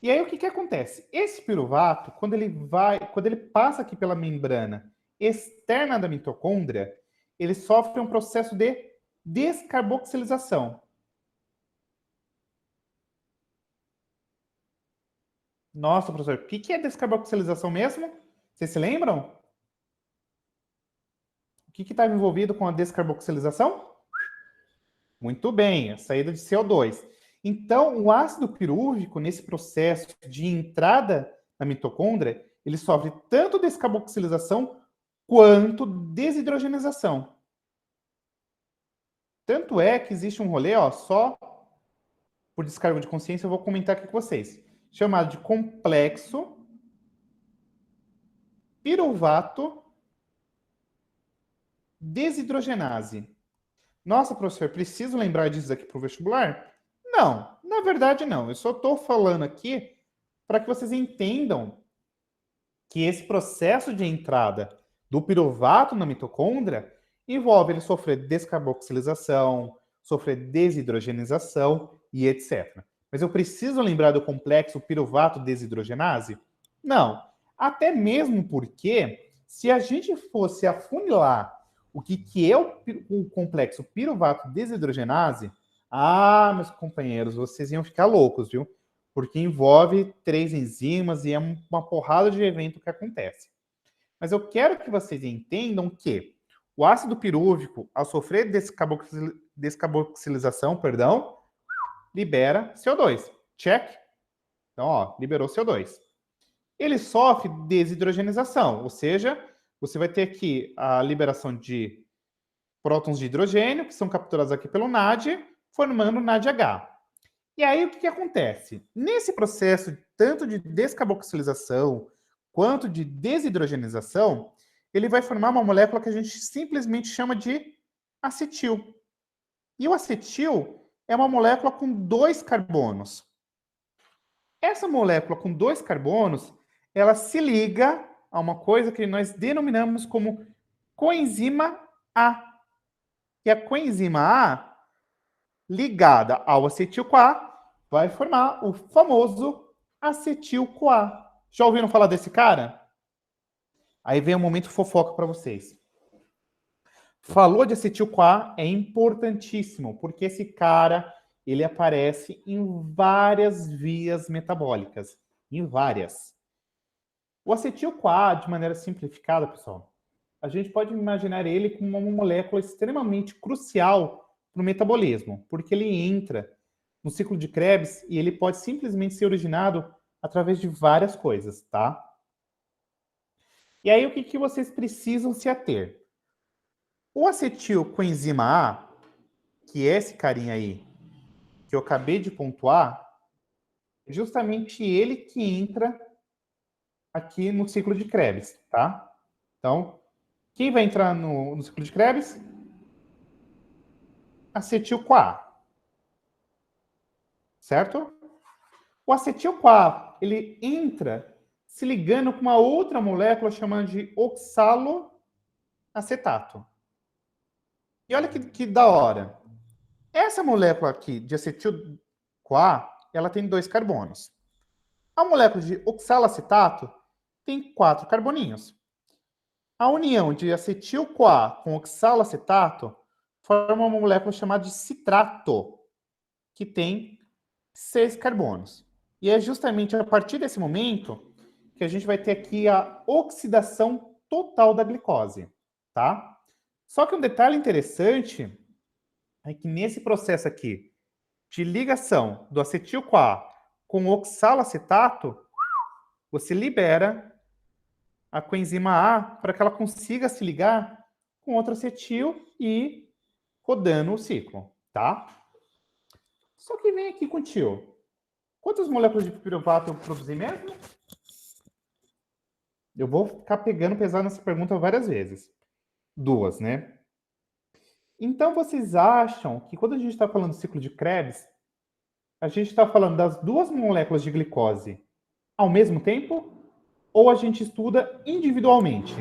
E aí o que acontece? Esse piruvato, quando ele passa aqui pela membrana externa da mitocôndria, ele sofre um processo de descarboxilização. Nossa, professor, o que é descarboxilização mesmo? Vocês se lembram? O que estava envolvido com a descarboxilização? Muito bem, a saída de CO2. Então, o ácido pirúvico, nesse processo de entrada na mitocôndria, ele sofre tanto descarboxilização quanto desidrogenização. Tanto é que existe um rolê, ó, só por descargo de consciência, eu vou comentar aqui com vocês, chamado de complexo piruvato desidrogenase. Nossa, professor, preciso lembrar disso aqui para o vestibular? Não, na verdade não. Eu só estou falando aqui para que vocês entendam que esse processo de entrada do piruvato na mitocôndria envolve ele sofrer descarboxilização, sofrer desidrogenização e etc. Mas eu preciso lembrar do complexo piruvato desidrogenase? Não. Até mesmo porque, se a gente fosse afunilar o que é o complexo piruvato desidrogenase, meus companheiros, vocês iam ficar loucos, viu? Porque envolve 3 enzimas e é uma porrada de evento que acontece. Mas eu quero que vocês entendam que o ácido pirúvico, ao sofrer descarboxilização, libera CO2. Check. Então, ó, liberou CO2. Ele sofre desidrogenização, ou seja, você vai ter aqui a liberação de prótons de hidrogênio, que são capturados aqui pelo NAD, formando NADH. E aí, o que acontece? Nesse processo, tanto de descarboxilização quanto de desidrogenização, ele vai formar uma molécula que a gente simplesmente chama de acetil. E o acetil é uma molécula com 2 carbonos. Essa molécula com 2 carbonos, ela se liga a uma coisa que nós denominamos como coenzima A. E a coenzima A, ligada ao acetil-CoA, vai formar o famoso acetil-CoA. Já ouviram falar desse cara? Aí vem um momento fofoca para vocês. Falou de acetil-CoA é importantíssimo, porque esse cara, ele aparece em várias vias metabólicas. Em várias. O acetil-CoA, de maneira simplificada, pessoal, a gente pode imaginar ele como uma molécula extremamente crucial para o metabolismo, porque ele entra no ciclo de Krebs e ele pode simplesmente ser originado através de várias coisas, tá? E aí, o que vocês precisam se ater? O acetil coenzima A, que é esse carinha aí, que eu acabei de pontuar, é justamente ele que entra aqui no ciclo de Krebs, tá? Então, quem vai entrar no ciclo de Krebs? Acetil-CoA. Certo? O acetil-CoA, ele entra se ligando com uma outra molécula chamada de oxaloacetil. acetato. E olha que da hora. Essa molécula aqui de acetil-CoA, ela tem 2 carbonos. A molécula de oxalacetato tem 4 carboninhos. A união de acetil-CoA com oxalacetato forma uma molécula chamada de citrato, que tem 6 carbonos. E é justamente a partir desse momento que a gente vai ter aqui a oxidação total da glicose, tá? Só que um detalhe interessante é que nesse processo aqui de ligação do acetil-CoA com oxalacetato, você libera a coenzima A para que ela consiga se ligar com outro acetil e rodando o ciclo, tá? Só que vem aqui com o tio. Quantas moléculas de piruvato eu produzi mesmo? Eu vou ficar pegando pesado nessa pergunta várias vezes. 2, né? Então, vocês acham que quando a gente está falando do ciclo de Krebs, a gente está falando das 2 moléculas de glicose ao mesmo tempo? Ou a gente estuda individualmente?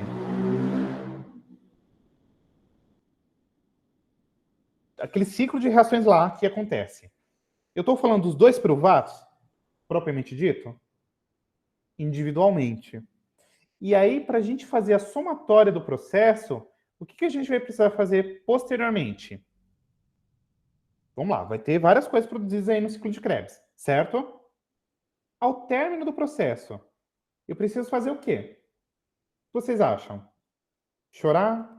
Aquele ciclo de reações lá que acontece. Eu estou falando dos 2 piruvatos, propriamente dito? Individualmente. E aí, para a gente fazer a somatória do processo, o que a gente vai precisar fazer posteriormente? Vamos lá, vai ter várias coisas produzidas aí no ciclo de Krebs, certo? Ao término do processo, eu preciso fazer o quê? O que vocês acham? Chorar?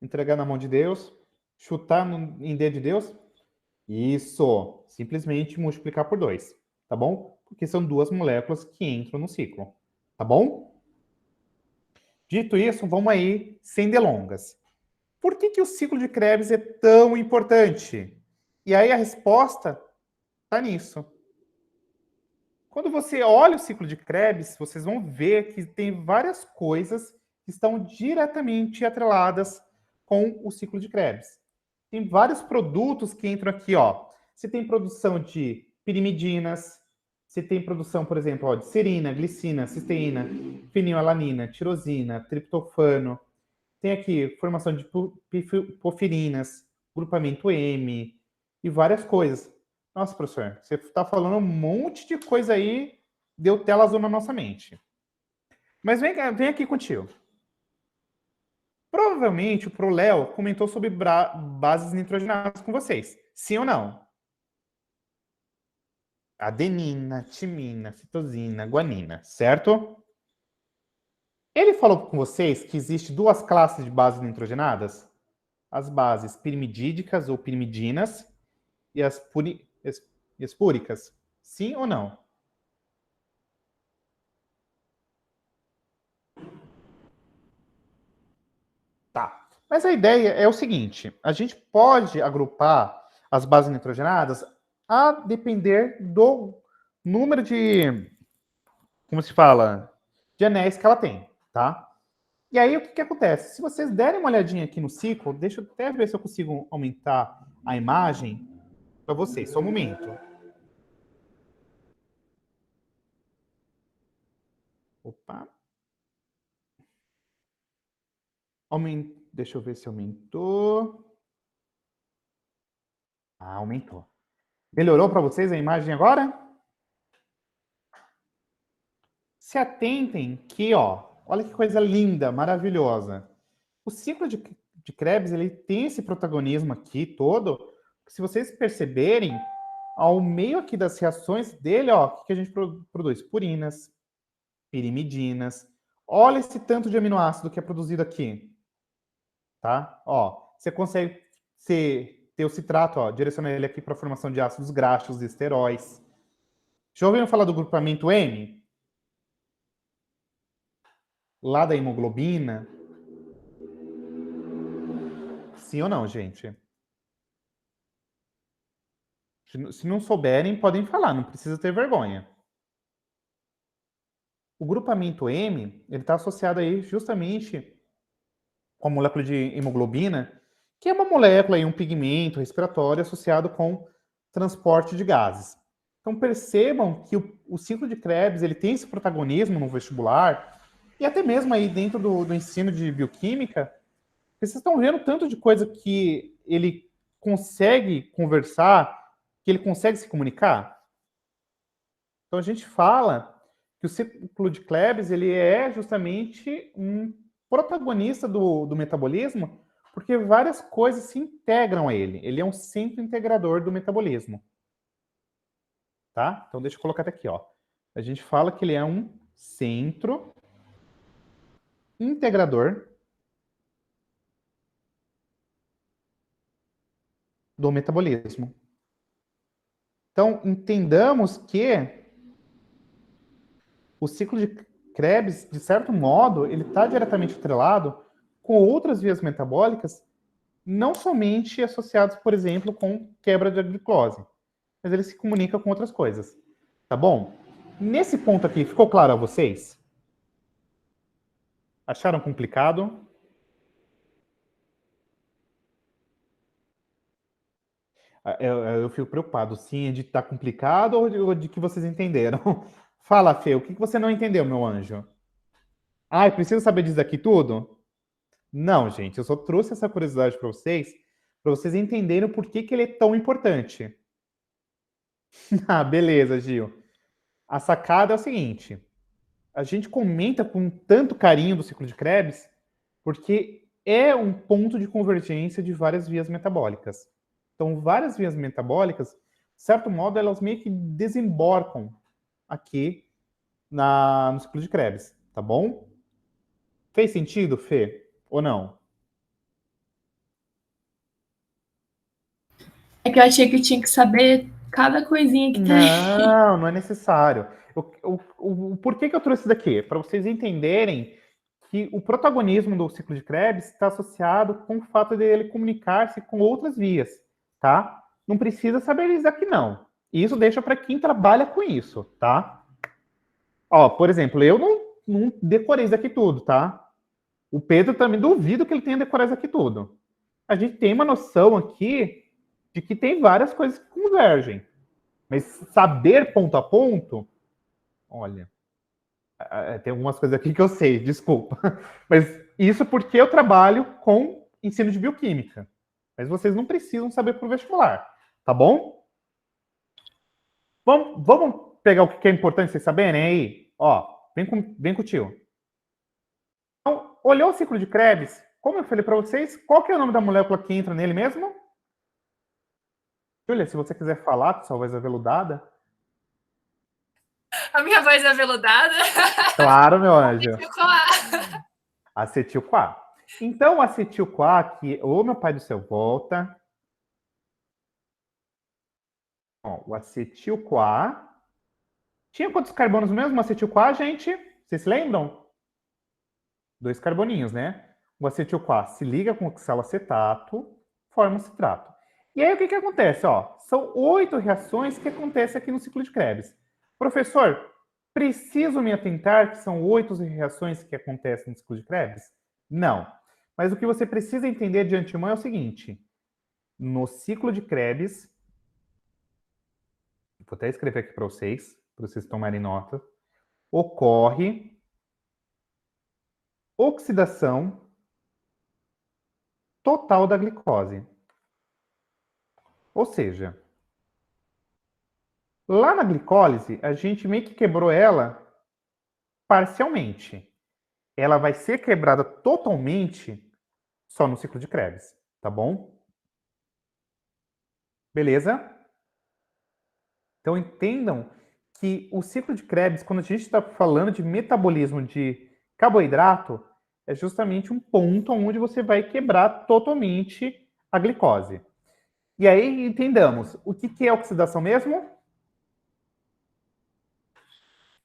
Entregar na mão de Deus? Chutar em dedo de Deus? Isso! Simplesmente multiplicar por 2, tá bom? Porque são 2 moléculas que entram no ciclo, tá bom? Dito isso, vamos aí, sem delongas. Por que o ciclo de Krebs é tão importante? E aí a resposta está nisso. Quando você olha o ciclo de Krebs, vocês vão ver que tem várias coisas que estão diretamente atreladas com o ciclo de Krebs. Tem vários produtos que entram aqui, ó. Você tem produção de pirimidinas, você tem produção, por exemplo, ó, de serina, glicina, cisteína, fenilalanina, tirosina, triptofano. Tem aqui formação de porfirinas, grupamento M e várias coisas. Nossa, professor, você está falando um monte de coisa aí, deu tela azul na nossa mente. Mas vem aqui contigo. Provavelmente o ProLéo comentou sobre bases nitrogenadas com vocês. Sim ou não? Adenina, timina, citosina, guanina, certo? Ele falou com vocês que existe 2 classes de bases nitrogenadas? As bases pirimidídicas ou pirimidinas e as púricas. Sim ou não? Tá. Mas a ideia é o seguinte, a gente pode agrupar as bases nitrogenadas a depender do número de, como se fala, de anéis que ela tem, tá? E aí, o que acontece? Se vocês derem uma olhadinha aqui no ciclo, deixa eu até ver se eu consigo aumentar a imagem para vocês. Só um momento. Opa. Deixa eu ver se aumentou. Ah, aumentou. Melhorou para vocês a imagem agora? Se atentem que, ó, olha que coisa linda, maravilhosa. O ciclo de Krebs, ele tem esse protagonismo aqui todo. Se vocês perceberem, ao meio aqui das reações dele, ó, o que a gente produz? Purinas, pirimidinas. Olha esse tanto de aminoácido que é produzido aqui. Tá? Ó, você consegue ter o citrato, ó, direcionar ele aqui para a formação de ácidos graxos e esteróis. Já ouviram falar do grupamento M? Lá da hemoglobina? Sim ou não, gente? Se não souberem, podem falar, não precisa ter vergonha. O grupamento M, ele está associado aí justamente com a molécula de hemoglobina, que é uma molécula e um pigmento respiratório associado com transporte de gases. Então percebam que o ciclo de Krebs ele tem esse protagonismo no vestibular e até mesmo aí dentro do ensino de bioquímica, Vocês estão vendo tanto de coisa que ele consegue conversar, que ele consegue se comunicar? Então, a gente fala que o ciclo de Krebs ele é justamente um protagonista do metabolismo, porque várias coisas se integram a ele. Ele é um centro integrador do metabolismo. Tá? Então, deixa eu colocar até aqui. Ó. A gente fala que ele é um centro integrador do metabolismo. Então, entendamos que o ciclo de Krebs, de certo modo, ele está diretamente atrelado com outras vias metabólicas, não somente associadas, por exemplo, com quebra de glicose, mas ele se comunica com outras coisas. Tá bom? Nesse ponto aqui, ficou claro a vocês? Acharam complicado? Eu fico preocupado, sim, de estar complicado ou de que vocês entenderam? Fala, Fê, o que você não entendeu, meu anjo? Ah, eu preciso saber disso aqui tudo? Não, gente, eu só trouxe essa curiosidade para vocês entenderem por que ele é tão importante. Ah, beleza, Gil. A sacada é o seguinte, a gente comenta com tanto carinho do ciclo de Krebs porque é um ponto de convergência de várias vias metabólicas. Então, várias vias metabólicas, de certo modo, elas meio que desembarcam aqui no ciclo de Krebs, tá bom? Fez sentido, Fê? Ou não? É que eu achei que eu tinha que saber cada coisinha que tem. Não, não é necessário. Por que eu trouxe isso daqui? Para vocês entenderem que o protagonismo do ciclo de Krebs está associado com o fato de ele comunicar-se com outras vias, tá? Não precisa saber isso aqui, não. Isso deixa para quem trabalha com isso, tá? Ó, por exemplo, eu não decorei isso aqui tudo, tá? O Pedro também duvido que ele tenha decorado isso aqui tudo. A gente tem uma noção aqui de que tem várias coisas que convergem. Mas saber ponto a ponto, olha, tem algumas coisas aqui que eu sei, desculpa. Mas isso porque eu trabalho com ensino de bioquímica. Mas vocês não precisam saber para o vestibular, tá bom? Vamos pegar o que é importante vocês saberem aí? Ó, vem com o tio. Então, olhou o ciclo de Krebs? Como eu falei para vocês, qual que é o nome da molécula que entra nele mesmo? Júlia, se você quiser falar com sua voz aveludada. A minha voz é aveludada. Claro, meu anjo. Acetil-CoA. Acetil-CoA. Então, o acetil-CoA aqui... Ô, meu pai do céu, volta. Ó, o acetil-CoA... Tinha quantos carbonos mesmo? O acetil-CoA, gente? Vocês se lembram? 2 carboninhos, né? O acetil-CoA se liga com o oxalacetato, forma um citrato. E aí, o que acontece? Ó, são 8 reações que acontecem aqui no ciclo de Krebs. Professor, preciso me atentar que são 8 reações que acontecem no ciclo de Krebs? Não. Mas o que você precisa entender de antemão é o seguinte. No ciclo de Krebs, vou até escrever aqui para vocês tomarem nota, ocorre oxidação total da glicose. Ou seja, lá na glicólise, a gente meio que quebrou ela parcialmente. Ela vai ser quebrada totalmente só no ciclo de Krebs, tá bom? Beleza? Então entendam que o ciclo de Krebs, quando a gente está falando de metabolismo de carboidrato, é justamente um ponto onde você vai quebrar totalmente a glicose. E aí entendamos, o que é oxidação mesmo?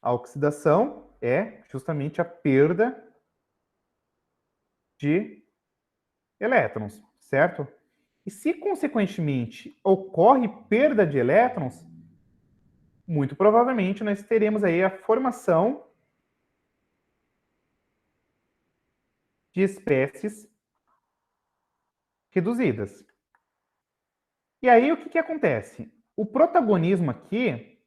A oxidação é justamente a perda de elétrons, certo? E se, consequentemente, ocorre perda de elétrons, muito provavelmente nós teremos aí a formação de espécies reduzidas. E aí, o que acontece? O protagonismo aqui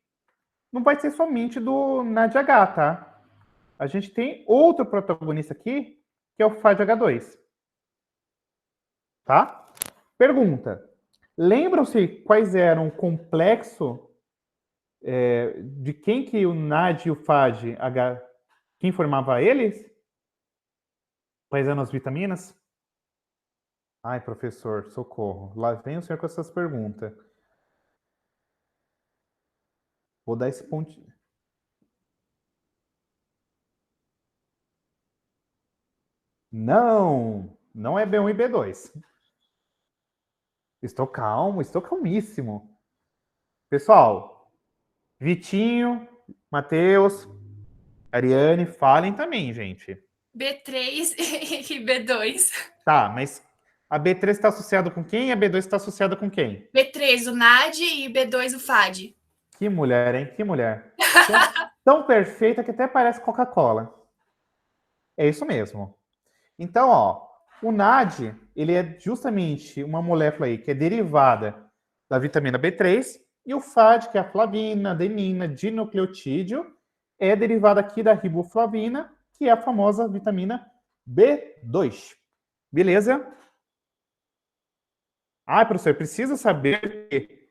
não vai ser somente do NADH, tá? A gente tem outro protagonista aqui, que é o FADH2. tá? Pergunta. Lembram-se quais eram o complexo de quem que o NAD e o FAD, quem formava eles? Quais eram as vitaminas? Ai, professor, socorro. Lá vem o senhor com essas perguntas. Vou dar esse pontinho. Não, não é B1 e B2. Estou calmo, estou calmíssimo. Pessoal, Vitinho, Matheus, Ariane, falem também, gente. B3 e B2. Tá, mas a B3 está associada com quem e a B2 está associada com quem? B3 o NAD e B2 o FAD. Que mulher, hein? Que mulher. Tão perfeita que até parece Coca-Cola. É isso mesmo. Então, ó, o NAD, ele é justamente uma molécula aí que é derivada da vitamina B3 e o FAD, que é a flavina, adenina, dinucleotídeo, é derivada aqui da riboflavina, que é a famosa vitamina B2. Beleza? Ah, professor, precisa saber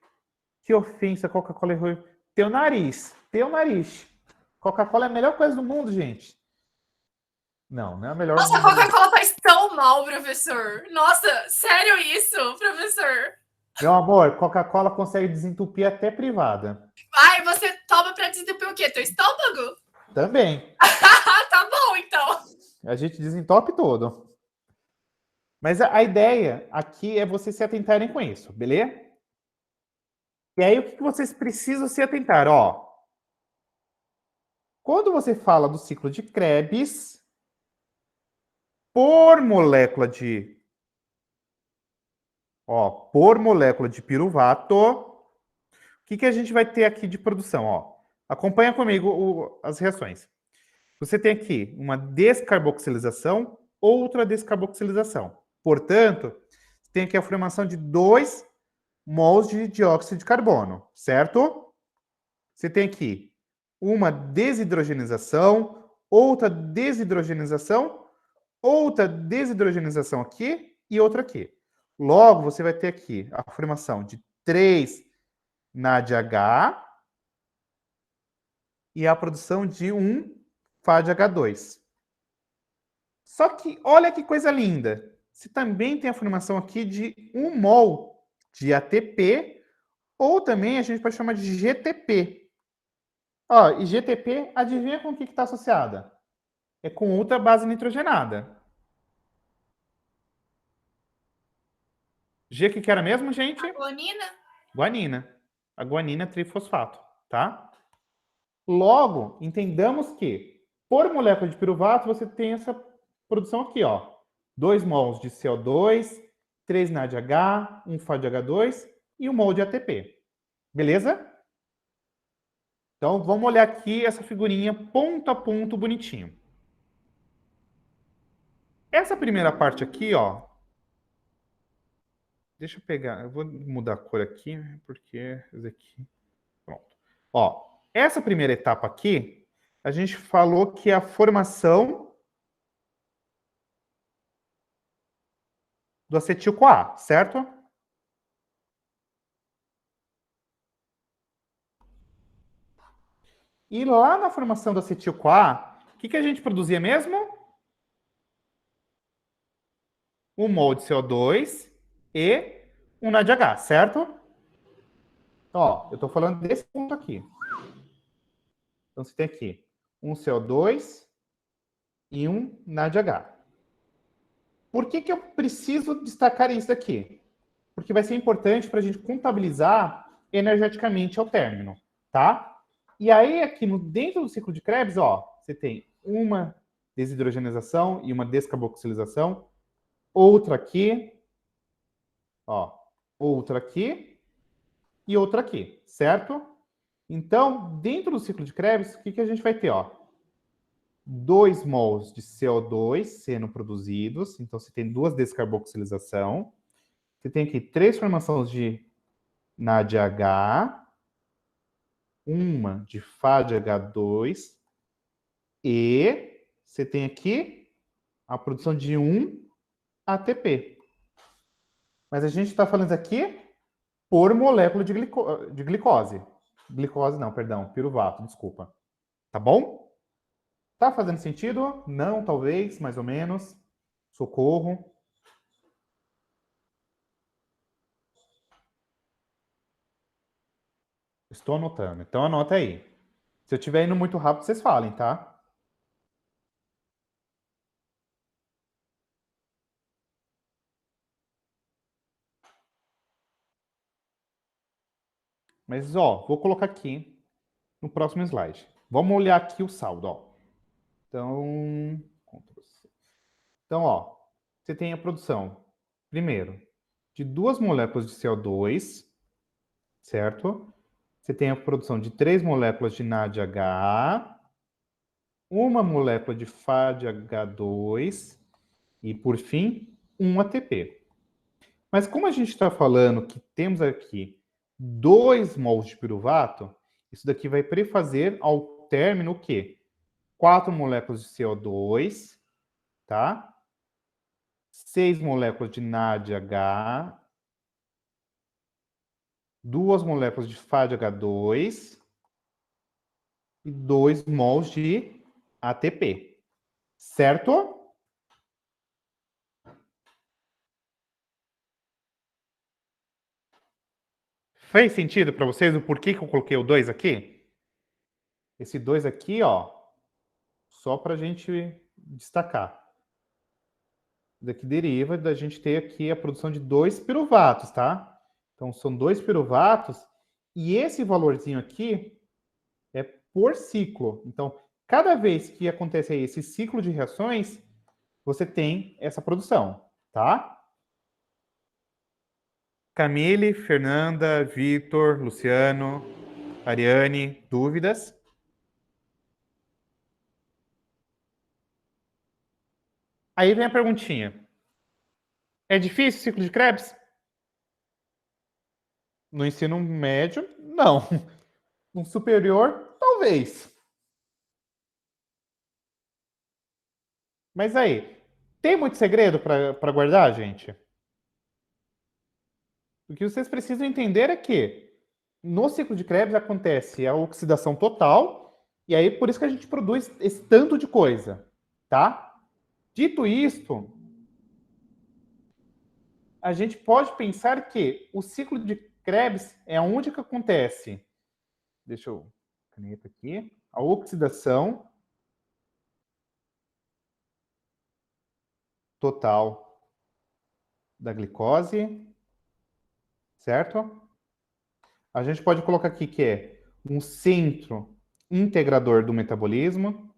que ofensa Coca-Cola errou. Teu nariz. Coca-Cola é a melhor coisa do mundo, gente. Não, não é a melhor. Nossa, a Coca-Cola faz tão mal, professor. Nossa, sério isso, professor? Meu amor, Coca-Cola consegue desentupir até privada. Ai, você toma pra desentupir o quê? Teu estômago? Também. Tá bom, então. A gente desentope todo. Mas a ideia aqui é vocês se atentarem com isso, beleza? E aí, o que vocês precisam se atentar? Ó, quando você fala do ciclo de Krebs, por molécula de piruvato, o que a gente vai ter aqui de produção? Ó, acompanha comigo as reações. Você tem aqui uma descarboxilização, outra descarboxilização. Portanto, tem aqui a formação de 2 mols de dióxido de carbono, certo? Você tem aqui uma desidrogenização, outra desidrogenização aqui e outra aqui. Logo, você vai ter aqui a formação de 3 NADH e a produção de 1 FADH2. Só que, olha que coisa linda. Você também tem a formação aqui de 1 mol de ATP, ou também a gente pode chamar de GTP. Ó, e GTP, adivinha com o que está associada? É com outra base nitrogenada. G que era mesmo, gente? Guanina? Guanina. A guanina trifosfato, tá? Logo, entendamos que, por molécula de piruvato, você tem essa produção aqui, ó. 2 mols de CO2, 3 NADH, 1 FADH2 e 1 mol de ATP. Beleza? Então, vamos olhar aqui essa figurinha ponto a ponto bonitinho. Essa primeira parte aqui, ó. Deixa eu pegar, eu vou mudar a cor aqui, porque esse aqui. Pronto. Ó, essa primeira etapa aqui, a gente falou que é a formação do acetil-CoA, certo? E lá na formação do acetil-CoA, o que a gente produzia mesmo? 1 mol de CO2 e 1 NADH, certo? Ó, eu estou falando desse ponto aqui. Então, você tem aqui 1 CO2 e 1 NADH. Por que eu preciso destacar isso aqui? Porque vai ser importante para a gente contabilizar energeticamente ao término, tá? E aí, aqui dentro do ciclo de Krebs, ó, você tem uma desidrogenização e uma descarboxilização, outra aqui, ó, outra aqui e outra aqui, certo? Então, dentro do ciclo de Krebs, o que a gente vai ter, ó? 2 mols de CO2 sendo produzidos, então você tem 2 descarboxilização. Você tem aqui 3 formações de NADH, uma de FADH2 e você tem aqui a produção de 1 ATP. Mas a gente está falando aqui por molécula de glicose. Glicose não, perdão, piruvato, desculpa. Tá bom? Tá fazendo sentido? Não, talvez, mais ou menos. Socorro. Estou anotando. Então anota aí. Se eu estiver indo muito rápido, vocês falem, tá? Mas, ó, vou colocar aqui no próximo slide. Vamos olhar aqui o saldo, ó. Então, então, ó, você tem a produção, primeiro, de 2 moléculas de CO2, certo? Você tem a produção de 3 moléculas de NADH, uma molécula de FADH2 e, por fim, um ATP. Mas como a gente está falando que temos aqui 2 mols de piruvato, isso daqui vai prefazer ao término o quê? 4 moléculas de CO2, tá? 6 moléculas de NADH, 2 moléculas de FADH2 e 2 mols de ATP. Certo? Fez sentido para vocês o porquê que eu coloquei o 2 aqui? Esse 2 aqui, ó, só para a gente destacar. Daqui deriva da gente ter aqui a produção de 2 piruvatos, tá? Então, são 2 piruvatos e esse valorzinho aqui é por ciclo. Então, cada vez que acontece aí esse ciclo de reações, você tem essa produção, tá? Camille, Fernanda, Vitor, Luciano, Ariane, dúvidas? Aí vem a perguntinha. É difícil o ciclo de Krebs? No ensino médio, não. No superior, talvez. Mas aí, tem muito segredo para guardar, gente? O que vocês precisam entender é que no ciclo de Krebs acontece a oxidação total, e aí por isso que a gente produz esse tanto de coisa, tá? Dito isto, a gente pode pensar que o ciclo de Krebs é onde que acontece. Deixa eu caneta aqui. A oxidação total da glicose, certo? A gente pode colocar aqui que é um centro integrador do metabolismo.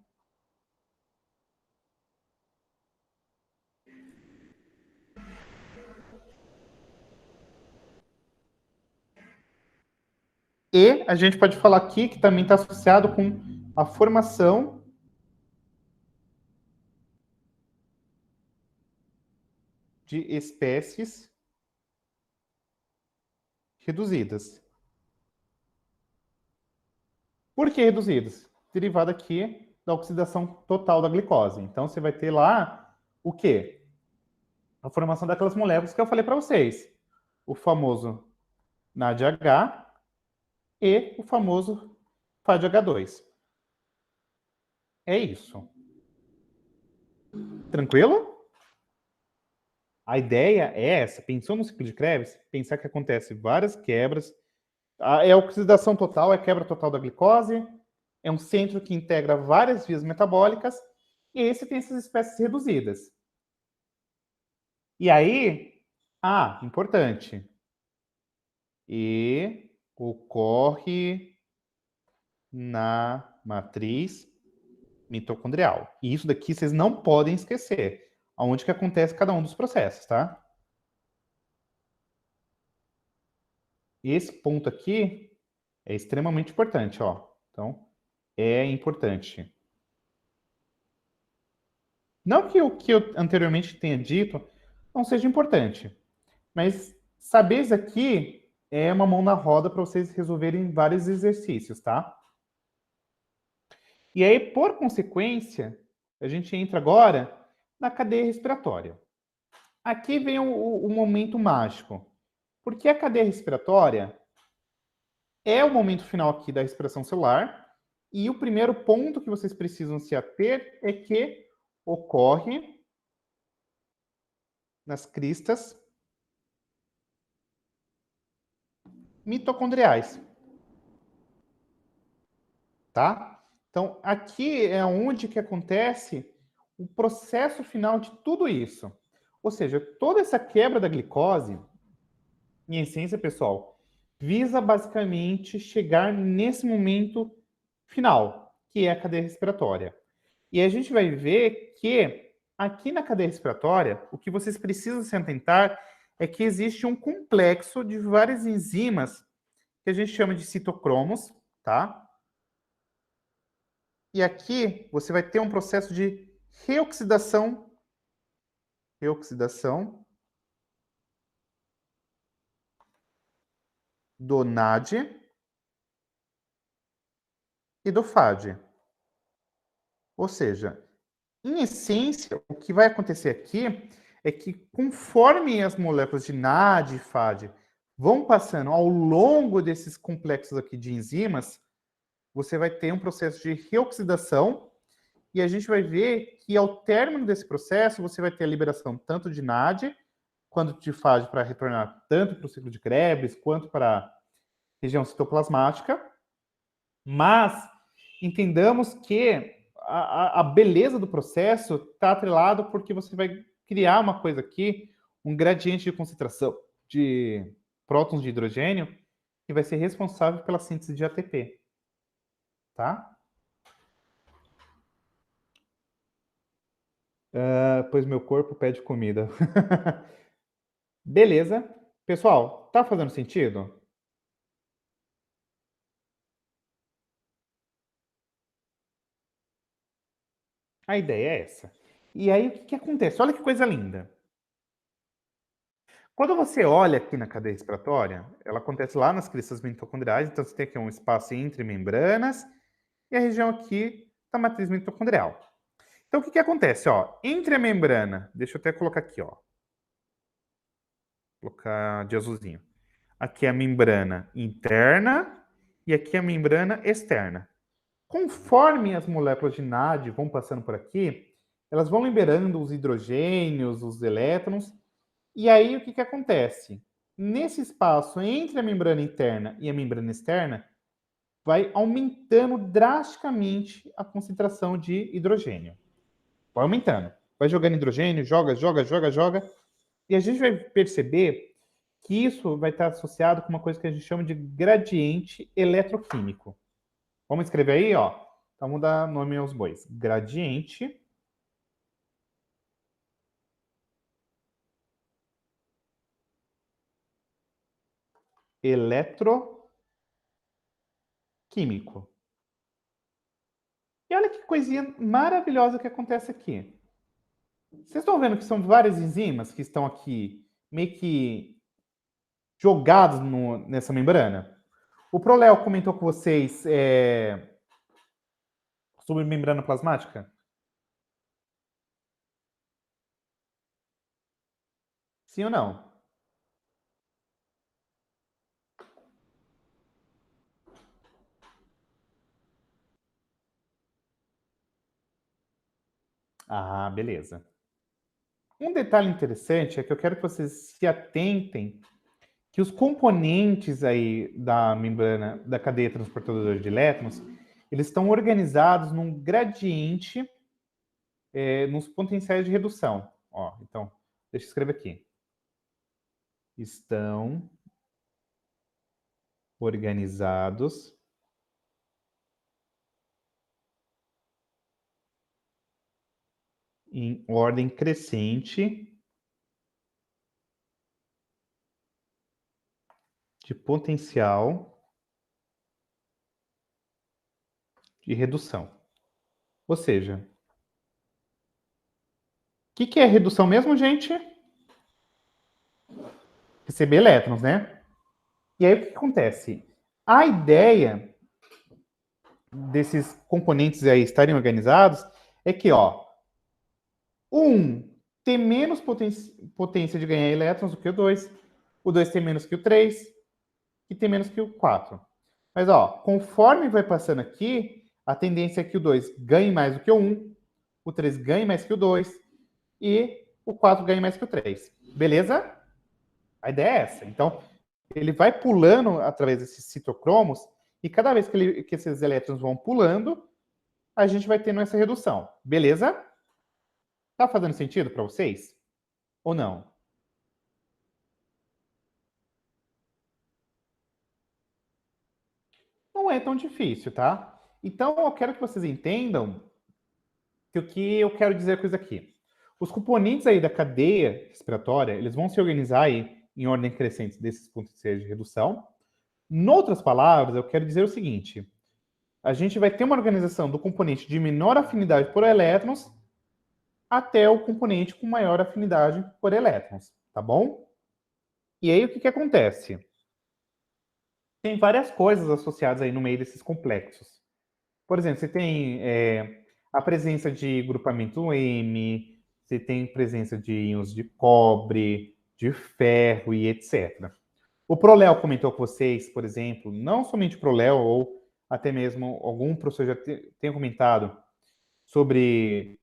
E a gente pode falar aqui que também está associado com a formação de espécies reduzidas. Por que reduzidas? Derivado aqui da oxidação total da glicose. Então, você vai ter lá o quê? A formação daquelas moléculas que eu falei para vocês. O famoso NADH e o famoso FADH2. É isso. Tranquilo? A ideia é essa. Pensou no ciclo de Krebs? Pensar que acontece várias quebras. É a oxidação total, é a quebra total da glicose. É um centro que integra várias vias metabólicas. E esse tem essas espécies reduzidas. E aí, importante. E ocorre na matriz mitocondrial. E isso daqui vocês não podem esquecer. Aonde que acontece cada um dos processos, tá? Esse ponto aqui é extremamente importante, ó. Então, é importante. Não que o que eu anteriormente tenha dito não seja importante, mas saber isso aqui é uma mão na roda para vocês resolverem vários exercícios, tá? E aí, por consequência, a gente entra agora na cadeia respiratória. aqui vem o momento mágico. Porque a cadeia respiratória é o momento final aqui da respiração celular. E o primeiro ponto que vocês precisam se ater é que ocorre nas cristas mitocondriais. Tá? Então, aqui é onde que acontece o processo final de tudo isso. Ou seja, toda essa quebra da glicose, em essência, pessoal, visa basicamente chegar nesse momento final, que é a cadeia respiratória. E a gente vai ver que aqui na cadeia respiratória, o que vocês precisam se atentar é que existe um complexo de várias enzimas que a gente chama de citocromos, tá? E aqui você vai ter um processo de reoxidação do NAD e do FAD. Ou seja, em essência, o que vai acontecer aqui é que conforme as moléculas de NAD e FAD vão passando ao longo desses complexos aqui de enzimas, você vai ter um processo de reoxidação e a gente vai ver que ao término desse processo você vai ter a liberação tanto de NAD quanto de FAD para retornar tanto para o ciclo de Krebs quanto para a região citoplasmática. Mas entendamos que a beleza do processo está atrelado porque você vai criar uma coisa aqui, um gradiente de concentração de prótons de hidrogênio que vai ser responsável pela síntese de ATP. Tá? Pois meu corpo pede comida. Beleza. Pessoal, tá fazendo sentido? A ideia é essa. E aí, o que acontece? Olha que coisa linda. Quando você olha aqui na cadeia respiratória, ela acontece lá nas cristas mitocondriais, então você tem aqui um espaço entre membranas e a região aqui da matriz mitocondrial. Então, o que acontece? Ó, entre a membrana, deixa eu até colocar aqui, ó. Vou colocar de azulzinho. Aqui é a membrana interna e aqui é a membrana externa. Conforme as moléculas de NAD vão passando por aqui, elas vão liberando os hidrogênios, os elétrons, e aí o que acontece? Nesse espaço entre a membrana interna e a membrana externa, vai aumentando drasticamente a concentração de hidrogênio. Vai aumentando. Vai jogando hidrogênio, joga, e a gente vai perceber que isso vai estar associado com uma coisa que a gente chama de gradiente eletroquímico. Vamos escrever aí, ó. Então, vamos dar nome aos bois. Gradiente eletroquímico. E olha que coisinha maravilhosa que acontece aqui. Vocês estão vendo que são várias enzimas que estão aqui meio que jogadas nessa membrana? O Proléo comentou com vocês sobre membrana plasmática? Sim ou não? Ah, beleza. Um detalhe interessante é que eu quero que vocês se atentem que os componentes aí da membrana, da cadeia transportadora de elétrons, eles estão organizados num gradiente nos potenciais de redução. Ó, então, deixa eu escrever aqui. Estão organizados em ordem crescente de potencial de redução. Ou seja, o que é redução mesmo, gente? Receber elétrons, né? E aí o que acontece? A ideia desses componentes aí estarem organizados é que, ó, um ter menos potência de ganhar elétrons do que o 2 tem menos que o 3 e tem menos que o 4. Mas, ó, conforme vai passando aqui, a tendência é que o 2 ganhe mais do que o 1, o 3 ganhe mais que o 2 e o 4 ganhe mais que o 3. Beleza? A ideia é essa. Então, ele vai pulando através desses citocromos e cada vez que esses elétrons vão pulando, a gente vai tendo essa redução. Beleza? Tá fazendo sentido para vocês? Ou não? Não é tão difícil, tá? Então, eu quero que vocês entendam que o que eu quero dizer com isso aqui. Os componentes aí da cadeia respiratória, eles vão se organizar aí em ordem crescente desses potenciais de redução. Em outras palavras, eu quero dizer o seguinte. A gente vai ter uma organização do componente de menor afinidade por elétrons até o componente com maior afinidade por elétrons, tá bom? E aí, o que acontece? Tem várias coisas associadas aí no meio desses complexos. Por exemplo, você tem a presença de grupamento M, você tem presença de íons de cobre, de ferro e etc. O Proléo comentou com vocês, por exemplo, não somente o Proléo, ou até mesmo algum professor já tenha comentado sobre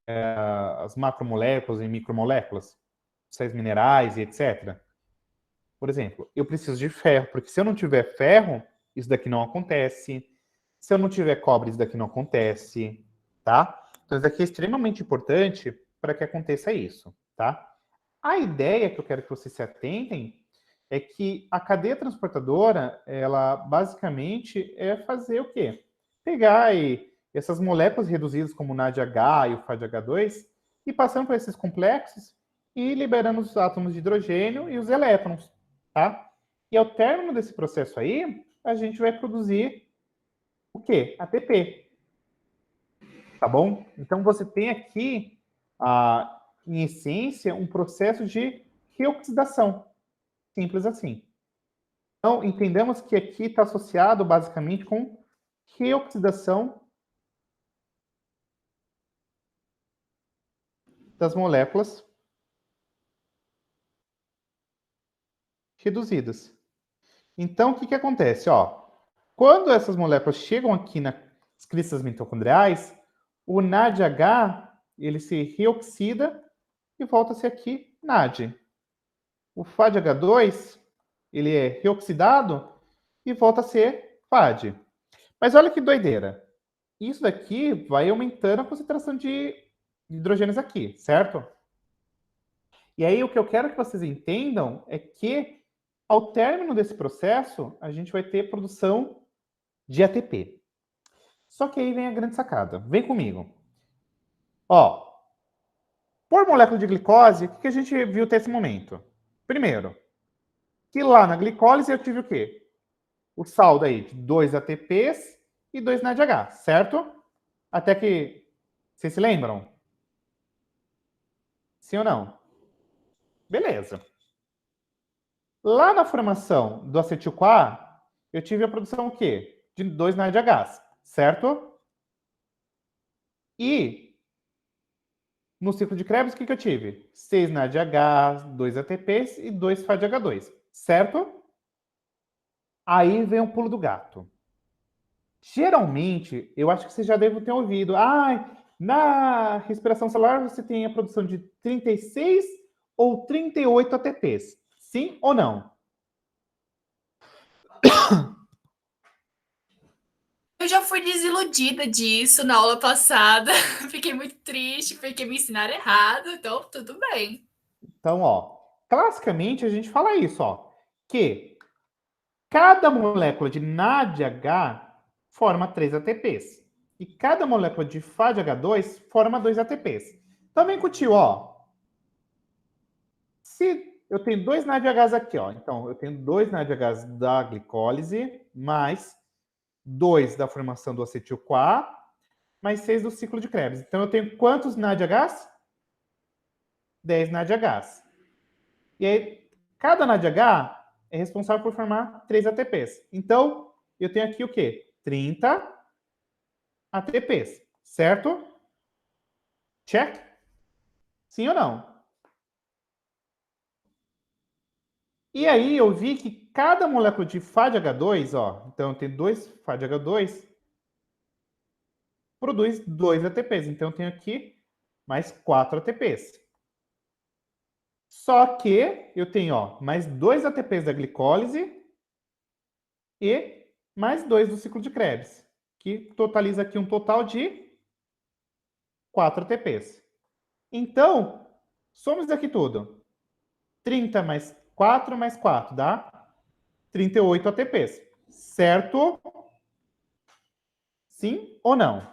as macromoléculas e micromoléculas, sais minerais e etc. Por exemplo, eu preciso de ferro, porque se eu não tiver ferro, isso daqui não acontece. Se eu não tiver cobre, isso daqui não acontece, tá? Então, isso daqui é extremamente importante para que aconteça isso, tá? A ideia que eu quero que vocês se atentem é que a cadeia transportadora, ela basicamente é fazer o quê? Pegar aí essas moléculas reduzidas como o NADH e o FADH2 e passando por esses complexos e liberando os átomos de hidrogênio e os elétrons, tá? E ao término desse processo aí, a gente vai produzir o quê? ATP. Tá bom? Então, você tem aqui, em essência, um processo de reoxidação. Simples assim. Então, entendamos que aqui está associado, basicamente, com reoxidação das moléculas reduzidas. Então, o que acontece? Ó, quando essas moléculas chegam aqui nas cristas mitocondriais, o NADH ele se reoxida e volta-se aqui NAD. O FADH2 ele é reoxidado e volta a ser FAD. Mas olha que doideira. Isso daqui vai aumentando a concentração de hidrogênios aqui, certo? E aí o que eu quero que vocês entendam é que ao término desse processo, a gente vai ter produção de ATP. Só que aí vem a grande sacada. Vem comigo. Ó, por molécula de glicose, o que a gente viu até esse momento? Primeiro, que lá na glicólise eu tive o quê? O saldo aí de 2 ATPs e 2 NADH, certo? Até que... Vocês se lembram? Sim ou não? Beleza. Lá na formação do acetil-CoA, eu tive a produção o quê? De 2 NADHs, certo? E no ciclo de Krebs, o que eu tive? 6 NADHs, 2 ATPs e 2 FADH2, certo? Aí vem o pulo do gato. Geralmente, eu acho que vocês já devem ter ouvido. Na respiração celular você tem a produção de 36 ou 38 ATPs. Sim ou não? Eu já fui desiludida disso na aula passada. Fiquei muito triste porque me ensinaram errado. Então, tudo bem. Então, ó, classicamente a gente fala isso, ó, que cada molécula de NADH forma 3 ATPs. E cada molécula de FADH2 forma 2 ATPs. Então, vem com o tio, ó. Se eu tenho 2 NADHs aqui, ó. Então, eu tenho 2 NADHs da glicólise, mais 2 da formação do acetil-CoA, mais 6 do ciclo de Krebs. Então, eu tenho quantos NADHs? 10 NADHs. E aí, cada NADH é responsável por formar 3 ATPs. Então, eu tenho aqui o quê? 30 ATPs, certo? Check? Sim ou não? E aí eu vi que cada molécula de FADH2, ó, então tem 2 FADH2, produz 2 ATPs. Então eu tenho aqui mais 4 ATPs. Só que eu tenho, ó, mais 2 ATPs da glicólise e mais 2 do ciclo de Krebs, que totaliza aqui um total de 4 ATPs. Então, somos aqui tudo. 30 mais 4 dá 38 ATPs. Certo? Sim ou não?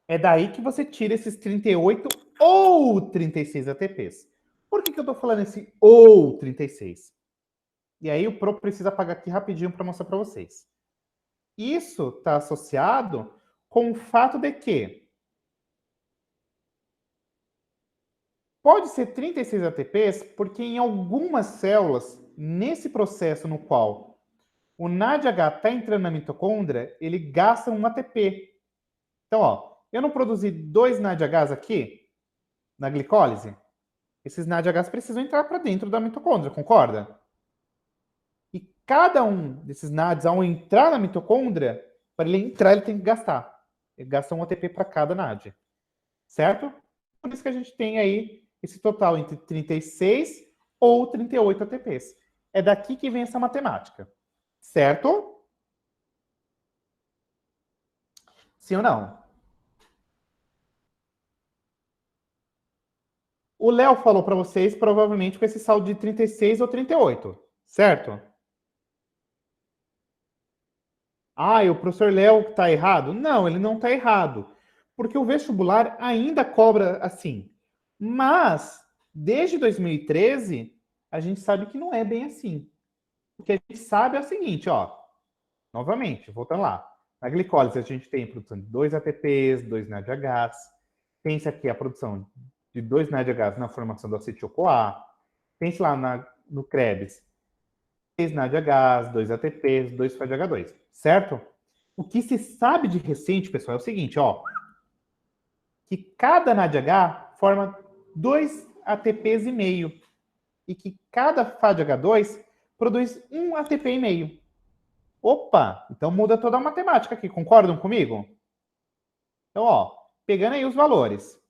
É daí que você tira esses 38 ou 36 ATPs. Por que eu estou falando esse ou 36? E aí o Pro precisa apagar aqui rapidinho para mostrar para vocês. Isso está associado com o fato de que pode ser 36 ATPs porque em algumas células, nesse processo no qual o NADH está entrando na mitocôndria, ele gasta um ATP. Então, ó, eu não produzi 2 NADHs aqui na glicólise? Esses NADHs precisam entrar para dentro da mitocôndria, concorda? E cada um desses NADs, ao entrar na mitocôndria, para ele entrar, ele tem que gastar. Ele gasta um ATP para cada NAD. Certo? Por isso que a gente tem aí esse total entre 36 ou 38 ATPs. É daqui que vem essa matemática. Certo? Sim ou não? O Léo falou para vocês, provavelmente, com esse saldo de 36 ou 38. Certo? Ah, e o professor Léo está errado? Não, ele não está errado. Porque o vestibular ainda cobra assim. Mas, desde 2013, a gente sabe que não é bem assim. O que a gente sabe é o seguinte, ó. Novamente, voltando lá. Na glicólise, a gente tem a produção de 2 ATPs, 2 NADHs. Pense aqui a produção de 2 NADHs na formação do acetil-CoA. Pense lá no Krebs. 3 NADHs, 2 ATPs, 2 FADH2. Certo? O que se sabe de recente, pessoal, é o seguinte, ó. Que cada NADH forma 2 ATPs e meio. E que cada FADH2 produz 1 ATP e meio. Opa! Então muda toda a matemática aqui. Concordam comigo? Então, ó, pegando aí os valores.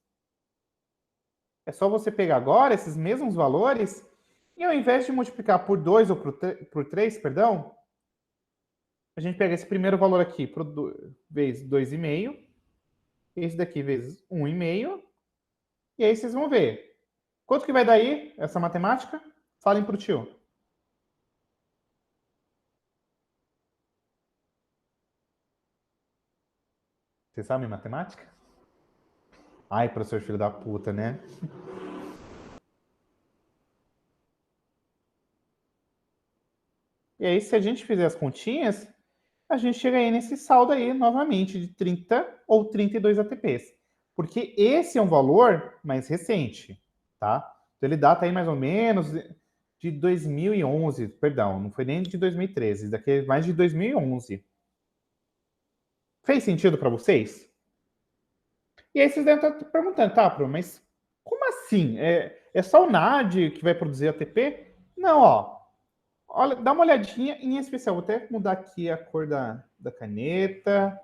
É só você pegar agora esses mesmos valores e ao invés de multiplicar por 2 ou por 3, perdão, a gente pega esse primeiro valor aqui vezes 2,5, esse daqui vezes 1,5, e aí vocês vão ver. Quanto que vai dar aí essa matemática? Falem para o tio. Vocês sabem matemática? Ai, professor filho da puta, né? E aí, se a gente fizer as continhas, a gente chega aí nesse saldo aí, novamente, de 30 ou 32 ATPs. Porque esse é um valor mais recente, tá? Então, ele data aí mais ou menos de 2011, perdão, não foi nem de 2013, daqui é mais de 2011. Fez sentido para vocês? E aí vocês devem estar perguntando, tá, Pro, mas como assim? É só o NAD que vai produzir ATP? Não, ó. Olha, dá uma olhadinha, em especial, vou até mudar aqui a cor da caneta.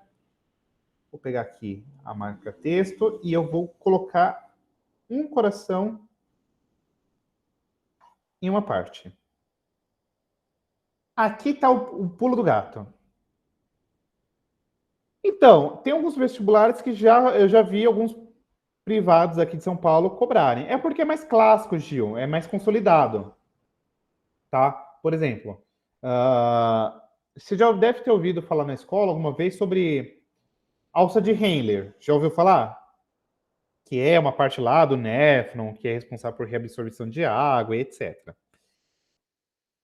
Vou pegar aqui a marca texto e eu vou colocar um coração em uma parte. Aqui está o pulo do gato. Então, tem alguns vestibulares que eu já vi alguns privados aqui de São Paulo cobrarem. É porque é mais clássico, Gil, é mais consolidado. Tá? Por exemplo, você já deve ter ouvido falar na escola alguma vez sobre alça de Henle. Já ouviu falar? Que é uma parte lá do néfron, que é responsável por reabsorção de água, etc.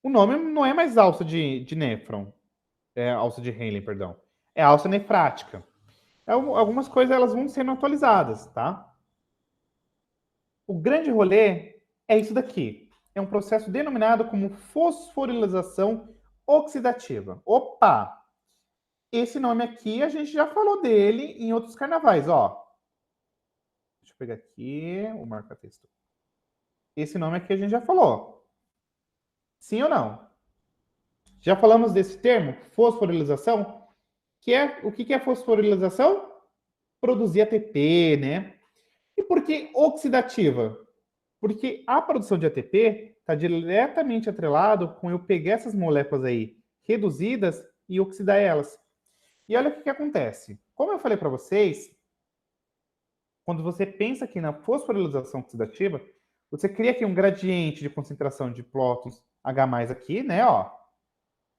O nome não é mais alça de néfron, é alça de Henle, perdão. É alça nefrática. Algumas coisas elas vão sendo atualizadas, tá? O grande rolê é isso daqui. É um processo denominado como fosforilação oxidativa. Opa! Esse nome aqui a gente já falou dele em outros carnavais, ó. Deixa eu pegar aqui o marca-texto. Esse nome aqui a gente já falou. Sim ou não? Já falamos desse termo, fosforilização, que é o que é fosforilização? Produzir ATP, né? E por que oxidativa? Porque a produção de ATP está diretamente atrelado com eu pegar essas moléculas aí reduzidas e oxidar elas. E olha o que acontece. Como eu falei para vocês, quando você pensa aqui na fosforilização oxidativa, você cria aqui um gradiente de concentração de prótons H+ aqui, né? Ó.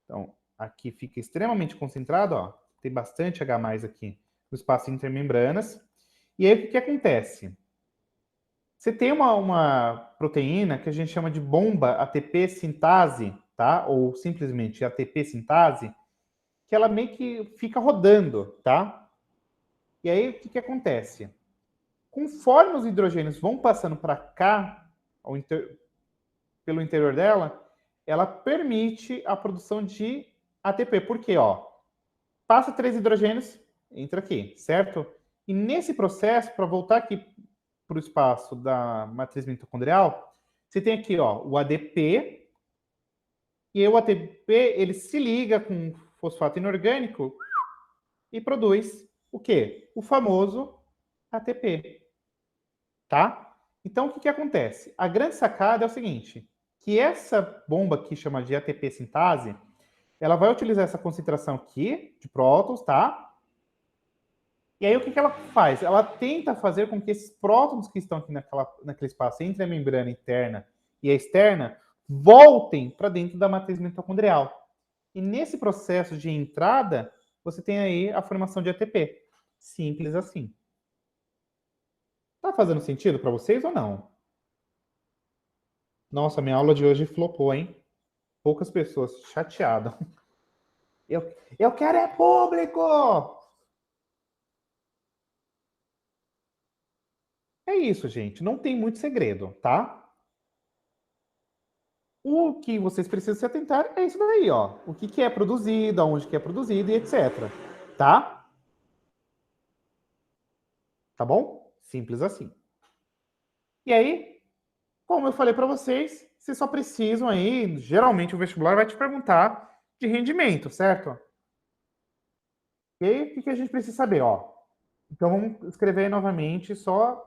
Então, aqui fica extremamente concentrado, ó. Tem bastante H+ aqui no espaço intermembranas. E aí, o que acontece? Você tem uma proteína que a gente chama de bomba ATP sintase, tá? Ou simplesmente ATP sintase, que ela meio que fica rodando, tá? E aí, o que acontece? Conforme os hidrogênios vão passando para cá, pelo interior dela, ela permite a produção de ATP. Por quê? Ó, passa 3 hidrogênios, entra aqui, certo? E nesse processo, para voltar aqui para o espaço da matriz mitocondrial, você tem aqui, ó, o ADP, e aí o ATP ele se liga com fosfato inorgânico e produz o quê? O famoso ATP, tá? Então, o que acontece? A grande sacada é o seguinte, que essa bomba aqui, chama de ATP sintase, ela vai utilizar essa concentração aqui de prótons, tá? E aí, o que ela faz? Ela tenta fazer com que esses prótons que estão aqui naquele espaço entre a membrana interna e a externa voltem para dentro da matriz mitocondrial. E nesse processo de entrada, você tem aí a formação de ATP. Simples assim. Tá fazendo sentido para vocês ou não? Nossa, minha aula de hoje flopou, hein? Poucas pessoas chateadas. Eu quero é público! É isso, gente. Não tem muito segredo, tá? O que vocês precisam se atentar é isso daí, ó. O que é produzido, aonde que é produzido e etc. Tá? Tá bom? Simples assim. E aí, como eu falei para vocês, vocês só precisam aí, geralmente o vestibular vai te perguntar de rendimento, certo? E aí, o que a gente precisa saber, ó? Então, vamos escrever aí novamente, só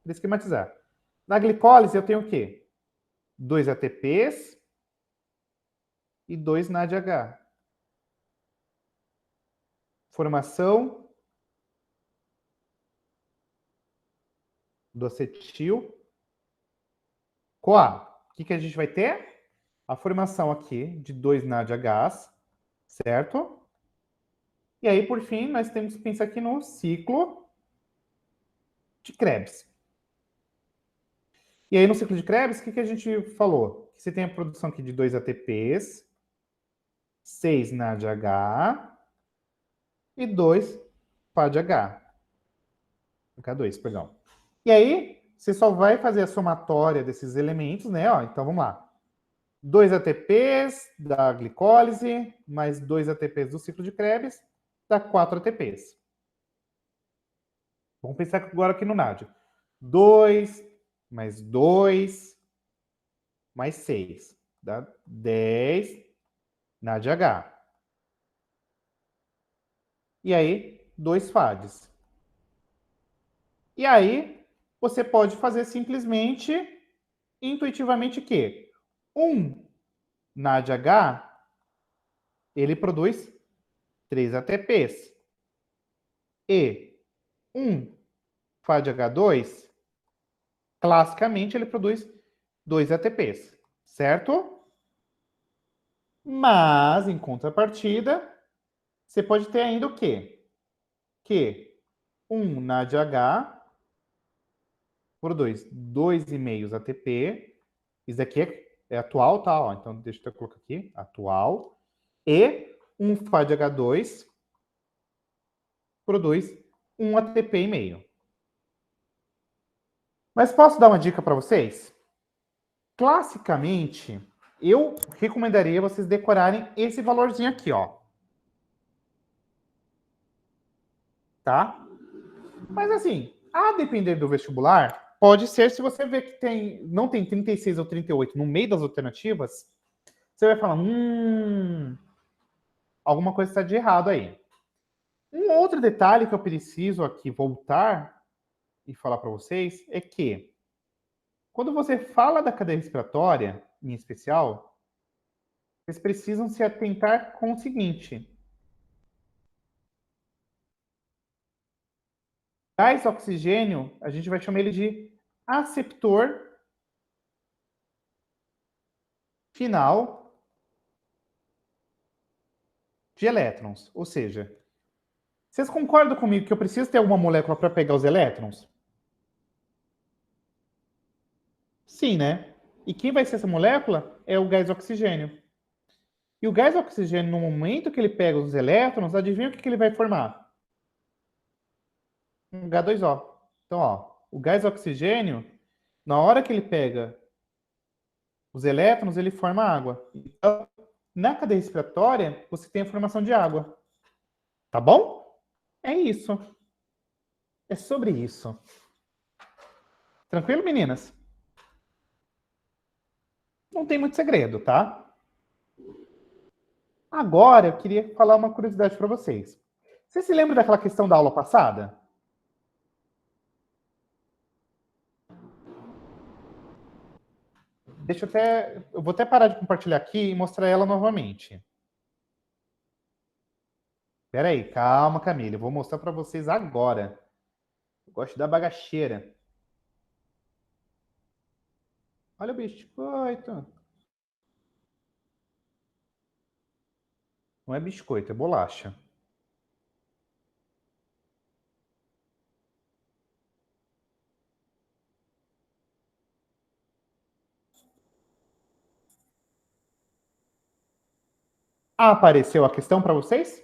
para esquematizar. Na glicólise, eu tenho o quê? 2 ATPs e 2 NADH. Formação do acetil CoA. O que a gente vai ter? A formação aqui de 2 NADHs, certo? E aí, por fim, nós temos que pensar aqui no ciclo de Krebs. E aí, no ciclo de Krebs, o que a gente falou? Que você tem a produção aqui de 2 ATPs, 6 NADH e 2 PADH. H2, perdão. E aí, você só vai fazer a somatória desses elementos, né? Ó, então, vamos lá. 2 ATPs da glicólise, mais 2 ATPs do ciclo de Krebs, dá 4 ATPs. Vamos pensar agora aqui no NAD. 2 mais 2 mais 6. Dá 10 NADH. E aí, 2 FADs. E aí, você pode fazer simplesmente, intuitivamente, que 1 NADH, ele produz 3 ATPs. E 1 FADH2, classicamente, ele produz 2 ATPs, certo? Mas, em contrapartida, você pode ter ainda o quê? Que 1 NADH produz 2,5 ATP. Isso daqui é atual, tá? Ó, então, deixa eu colocar aqui, atual. E 1 FADH2 produz 1 ATP e meio. Mas posso dar uma dica para vocês? Classicamente, eu recomendaria vocês decorarem esse valorzinho aqui, ó. Tá? Mas assim, a depender do vestibular, pode ser se você vê que não tem 36 ou 38 no meio das alternativas, você vai falar, alguma coisa está de errado aí. Um outro detalhe que eu preciso aqui voltar e falar para vocês é que quando você fala da cadeia respiratória, em especial, vocês precisam se atentar com o seguinte. Gás oxigênio, a gente vai chamar ele de aceptor final de elétrons. Ou seja, vocês concordam comigo que eu preciso ter alguma molécula para pegar os elétrons? Sim, né? E quem vai ser essa molécula é o gás oxigênio. E o gás oxigênio, no momento que ele pega os elétrons, adivinha o que ele vai formar? Um H2O. Então, ó, o gás oxigênio, na hora que ele pega os elétrons, ele forma água. Então, na cadeia respiratória, você tem a formação de água. Tá bom? É isso. É sobre isso. Tranquilo, meninas? Não tem muito segredo, tá? Agora, eu queria falar uma curiosidade para vocês. Você se lembra daquela questão da aula passada? Eu vou até parar de compartilhar aqui e mostrar ela novamente. Espera aí, calma, Camila. Eu vou mostrar para vocês agora. Eu gosto da bagaceira. Olha o biscoito. Não é biscoito, é bolacha. Apareceu a questão para vocês?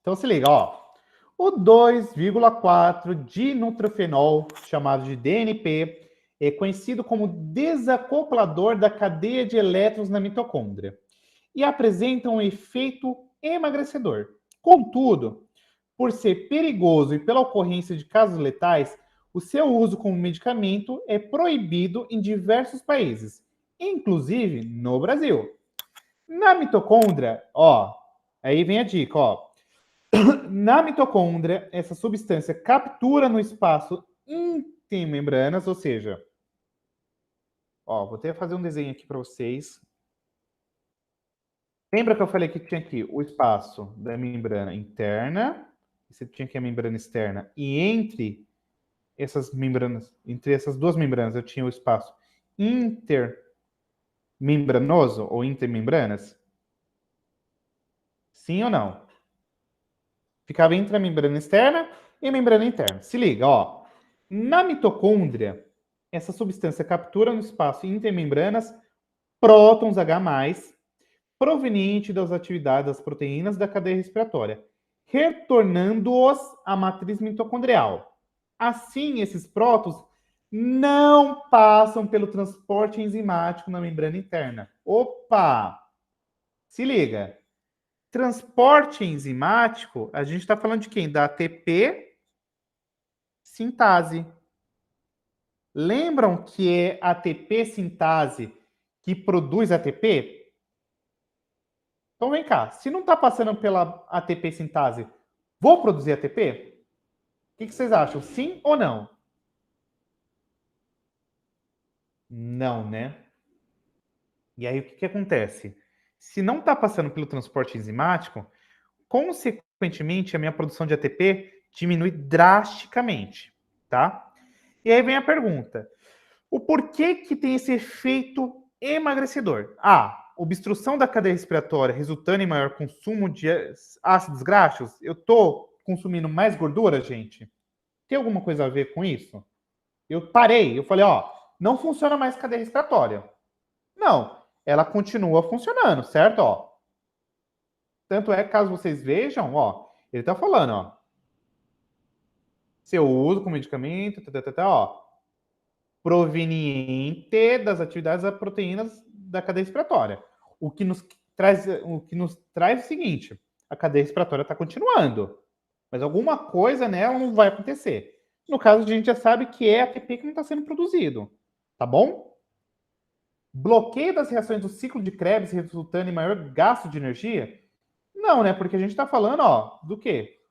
Então se liga, ó. O 2,4 dinutrofenol, chamado de DNP, é conhecido como desacoplador da cadeia de elétrons na mitocôndria e apresenta um efeito emagrecedor. Contudo, por ser perigoso e pela ocorrência de casos letais, o seu uso como medicamento é proibido em diversos países, inclusive no Brasil. Na mitocôndria, ó, aí vem a dica, ó. Na mitocôndria, essa substância captura no espaço intermembranas, ou seja, ó, vou até fazer um desenho aqui para vocês. Lembra que eu falei que tinha aqui o espaço da membrana interna, você tinha aqui a membrana externa, e entre essas membranas, entre essas duas membranas, eu tinha o espaço intermembranoso ou intermembranas? Sim ou não? Ficava entre a membrana externa e a membrana interna. Se liga, ó. Na mitocôndria, essa substância captura no espaço intermembranas prótons H+, proveniente das atividades das proteínas da cadeia respiratória, retornando-os à matriz mitocondrial. Assim, esses prótons não passam pelo transporte enzimático na membrana interna. Opa! Se liga. Transporte enzimático, a gente está falando de quem? Da ATP sintase. Lembram que é ATP sintase que produz ATP? Então vem cá, se não está passando pela ATP sintase, vou produzir ATP? O que vocês acham? Sim ou não? Não, né? E aí o que acontece? Se não está passando pelo transporte enzimático, consequentemente a minha produção de ATP diminui drasticamente, tá? E aí vem a pergunta: o porquê que tem esse efeito emagrecedor? Obstrução da cadeia respiratória resultando em maior consumo de ácidos graxos? Eu estou consumindo mais gordura, gente? Tem alguma coisa a ver com isso? Eu parei, eu falei, ó, não funciona mais cadeia respiratória. Não, ela continua funcionando, certo? Ó. Tanto é que, caso vocês vejam, ó, ele está falando, ó, seu uso como medicamento, ó, proveniente das atividades das proteínas da cadeia respiratória. O que nos traz o seguinte: a cadeia respiratória está continuando, mas alguma coisa nela não vai acontecer. No caso, a gente já sabe que é ATP que não está sendo produzido. Tá bom? Bloqueio das reações do ciclo de Krebs resultando em maior gasto de energia? Não, né? Porque a gente está falando, ó, do quê?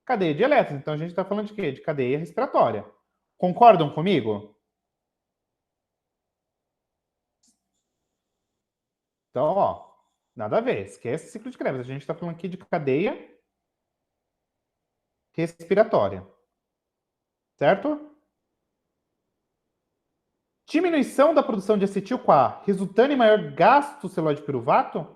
Cadeia de elétrons. Então a gente está falando de quê? De cadeia respiratória. Concordam comigo? Então, ó, nada a ver. Esquece ciclo de Krebs. A gente está falando aqui de cadeia respiratória. Certo? Diminuição da produção de acetil-CoA resultando em maior gasto celular de piruvato?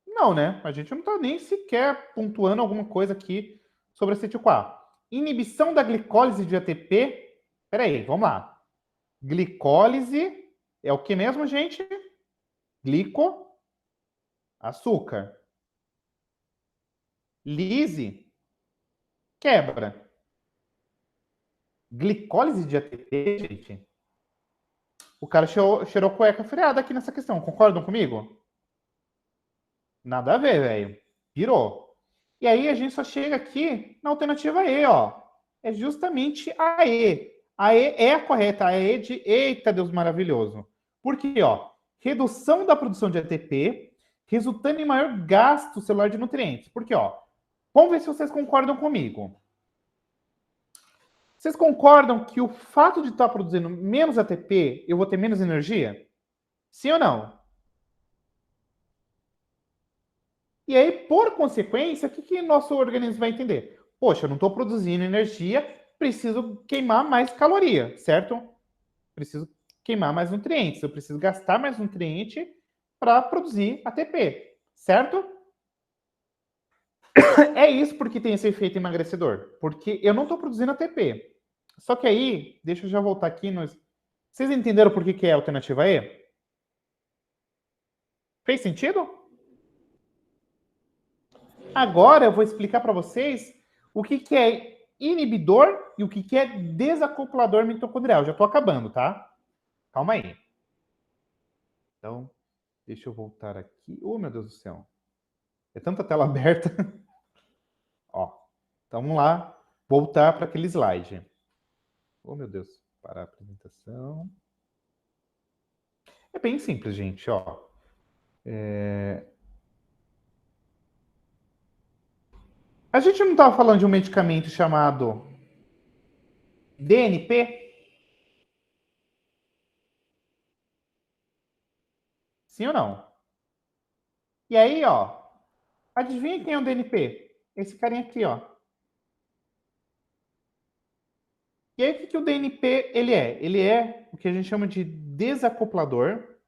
Não, né? A gente não está nem sequer pontuando alguma coisa aqui sobre acetil-CoA. Inibição da glicólise de ATP. Peraí, vamos lá. Glicólise é o que mesmo, gente? Glico, açúcar. Lise, quebra. Glicólise de ATP, gente. O cara cheirou cueca freada aqui nessa questão. Concordam comigo? Nada a ver, velho. Pirou. E aí a gente só chega aqui na alternativa E, ó. É justamente a E. A E é a correta. A E de eita, Deus maravilhoso. Por quê, ó? Redução da produção de ATP, resultando em maior gasto celular de nutrientes. Por quê, ó? Vamos ver se vocês concordam comigo. Vocês concordam que o fato de estar produzindo menos ATP, eu vou ter menos energia? Sim ou não? E aí, por consequência, o que nosso organismo vai entender? Poxa, eu não estou produzindo energia, preciso queimar mais caloria, certo? Preciso queimar mais nutrientes, eu preciso gastar mais nutriente para produzir ATP, certo? É isso porque tem esse efeito emagrecedor, porque eu não estou produzindo ATP. Só que aí, deixa eu já voltar aqui. Vocês entenderam por que é a alternativa E? Fez sentido? Agora eu vou explicar para vocês o que é inibidor e o que é desacoplador mitocondrial. Já estou acabando, tá? Calma aí. Então, deixa eu voltar aqui. Oh, meu Deus do céu. É tanta tela aberta. Ó, então vamos lá. Voltar para aquele slide. Oh, meu Deus. Parar a apresentação. É bem simples, gente, ó. A gente não estava falando de um medicamento chamado DNP? Sim ou não? E aí, ó, adivinha quem é o DNP? Esse carinha aqui, ó. E aí, o que o DNP ele é? Ele é o que a gente chama de desacoplador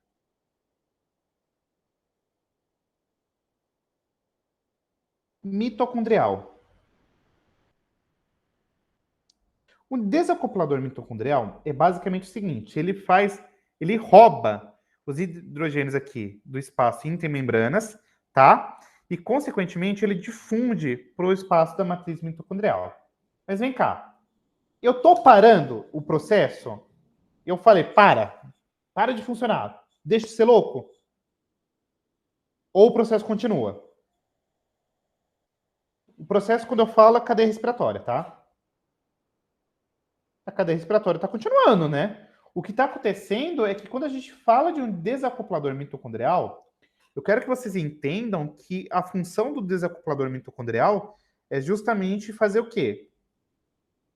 mitocondrial. O desacoplador mitocondrial é basicamente o seguinte: ele rouba os hidrogênios aqui do espaço intermembranas, tá? E, consequentemente, ele difunde para o espaço da matriz mitocondrial. Mas vem cá, eu tô parando o processo? Eu falei, para de funcionar, deixa de ser louco? Ou o processo continua? O processo, quando eu falo, é cadeia respiratória, tá? A cadeia respiratória está continuando, né? O que está acontecendo é que quando a gente fala de um desacoplador mitocondrial, eu quero que vocês entendam que a função do desacoplador mitocondrial é justamente fazer o quê?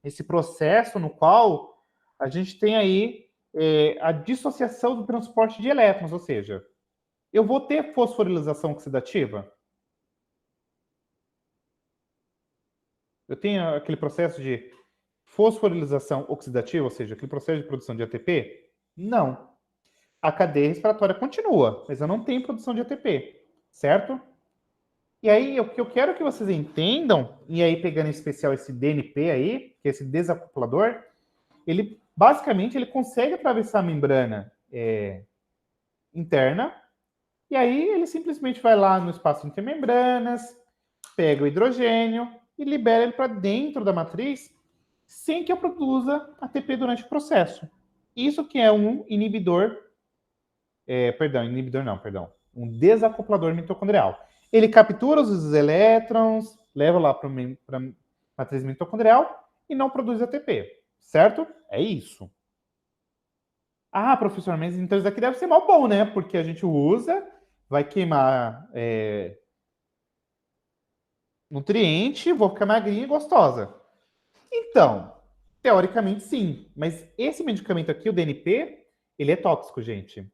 Esse processo no qual a gente tem aí a dissociação do transporte de elétrons, ou seja, eu vou ter fosforilização oxidativa? Eu tenho aquele processo de fosforilização oxidativa, ou seja, aquele processo de produção de ATP? Não. A cadeia respiratória continua, mas eu não tenho produção de ATP, certo? E aí, o que eu quero que vocês entendam, e aí pegando em especial esse DNP aí, que é esse desacoplador, ele basicamente ele consegue atravessar a membrana interna, e aí ele simplesmente vai lá no espaço intermembranas, pega o hidrogênio e libera ele para dentro da matriz, sem que eu produza ATP durante o processo. Isso que é um inibidor, um desacoplador mitocondrial. Ele captura os elétrons, leva lá para a matriz mitocondrial e não produz ATP, certo? É isso. Ah, professor, mas então isso daqui deve ser mal bom, né? Porque a gente usa, vai queimar nutriente, vou ficar magrinha e gostosa. Então, teoricamente sim, mas esse medicamento aqui, o DNP, ele é tóxico, gente,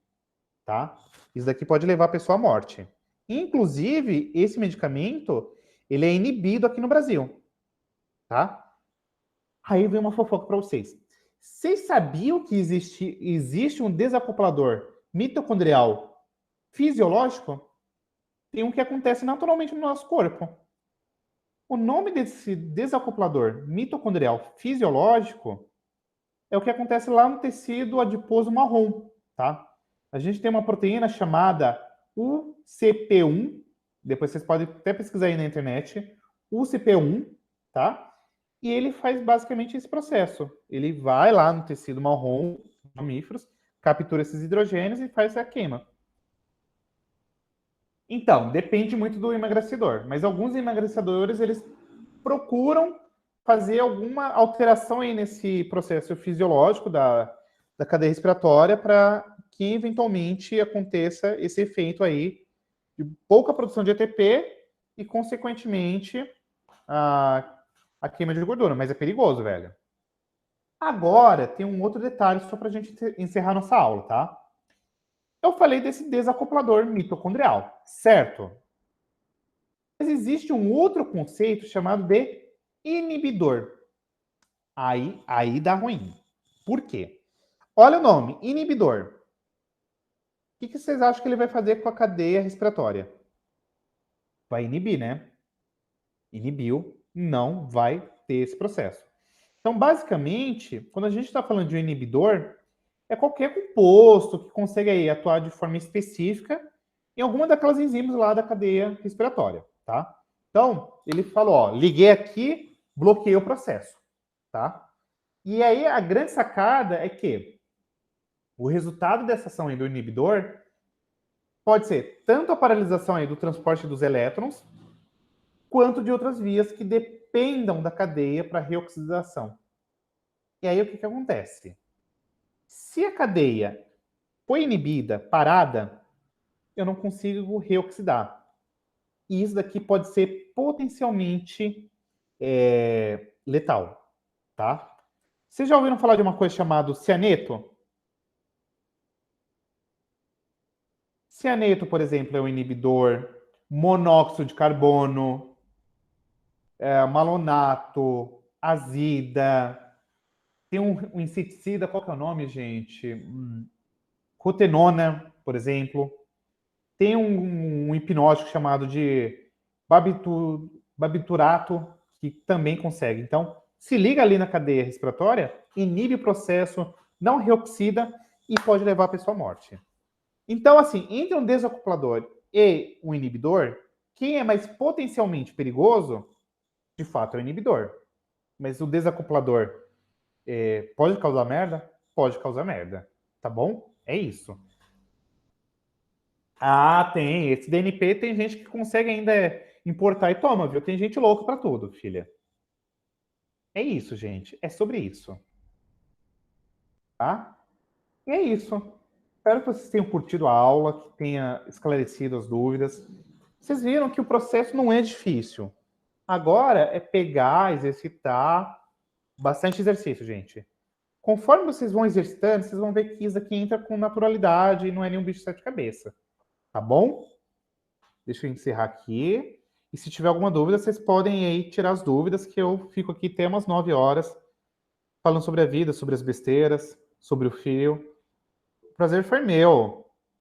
tá? Isso daqui pode levar a pessoa à morte. Inclusive, esse medicamento, ele é inibido aqui no Brasil, tá? Aí vem uma fofoca para vocês. Vocês sabiam que existe um desacoplador mitocondrial fisiológico? Tem um que acontece naturalmente no nosso corpo. O nome desse desacoplador mitocondrial fisiológico é o que acontece lá no tecido adiposo marrom, tá? A gente tem uma proteína chamada UCP1, depois vocês podem até pesquisar aí na internet, UCP1, tá? E ele faz basicamente esse processo. Ele vai lá no tecido marrom, mamíferos, captura esses hidrogênios e faz a queima. Então, depende muito do emagrecedor, mas alguns emagrecedores, eles procuram fazer alguma alteração aí nesse processo fisiológico da cadeia respiratória para que eventualmente aconteça esse efeito aí de pouca produção de ATP e, consequentemente, a queima de gordura, mas é perigoso, velho. Agora, tem um outro detalhe só para a gente encerrar nossa aula, tá? Eu falei desse desacoplador mitocondrial, certo? Mas existe um outro conceito chamado de inibidor. Aí dá ruim. Por quê? Olha o nome, inibidor. O que vocês acham que ele vai fazer com a cadeia respiratória? Vai inibir, né? Inibiu, não vai ter esse processo. Então, basicamente, quando a gente está falando de um inibidor, é qualquer composto que consegue aí atuar de forma específica em alguma daquelas enzimas lá da cadeia respiratória, tá? Então, ele falou, ó, liguei aqui, bloqueei o processo, tá? E aí, a grande sacada é que o resultado dessa ação aí do inibidor pode ser tanto a paralisação aí do transporte dos elétrons, quanto de outras vias que dependam da cadeia para reoxidação. E aí, o que acontece? Se a cadeia foi inibida, parada, eu não consigo reoxidar. E isso daqui pode ser potencialmente letal, tá? Vocês já ouviram falar de uma coisa chamada cianeto? Cianeto, por exemplo, é um inibidor, monóxido de carbono, malonato, azida, tem um inseticida, qual que é o nome, gente? Rotenona, por exemplo. Tem um hipnótico chamado de barbiturato, que também consegue. Então, se liga ali na cadeia respiratória, inibe o processo, não reoxida e pode levar a pessoa à morte. Então, assim, entre um desacoplador e um inibidor, quem é mais potencialmente perigoso, de fato, é o inibidor. Mas o desacoplador pode causar merda? Pode causar merda. Tá bom? É isso. Ah, tem. Esse DNP tem gente que consegue ainda importar e toma, viu? Tem gente louca pra tudo, filha. É isso, gente. É sobre isso. Tá? E é isso. Espero que vocês tenham curtido a aula, que tenha esclarecido as dúvidas. Vocês viram que o processo não é difícil. Agora é pegar, exercitar. Bastante exercício, gente. Conforme vocês vão exercitando, vocês vão ver que isso aqui entra com naturalidade e não é nenhum bicho de sete cabeças. Tá bom? Deixa eu encerrar aqui. E se tiver alguma dúvida, vocês podem aí tirar as dúvidas, que eu fico aqui até umas 9 horas falando sobre a vida, sobre as besteiras, sobre o fio. O prazer foi meu.